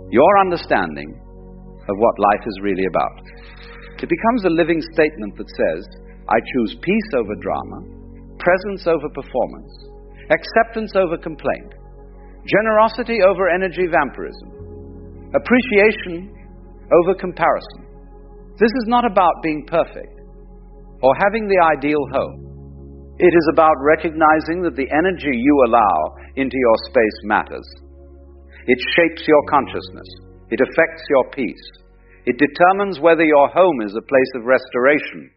your understanding of what life is really about. It becomes a living statement that says, I choose peace over drama, presence over performance, acceptance over complaint, generosity over energy vampirism, appreciation over comparison. This is not about being perfect or having the ideal home. It is about recognizing that the energy you allow into your space matters. It shapes your consciousness. It affects your peace. It determines whether your home is a place of restoration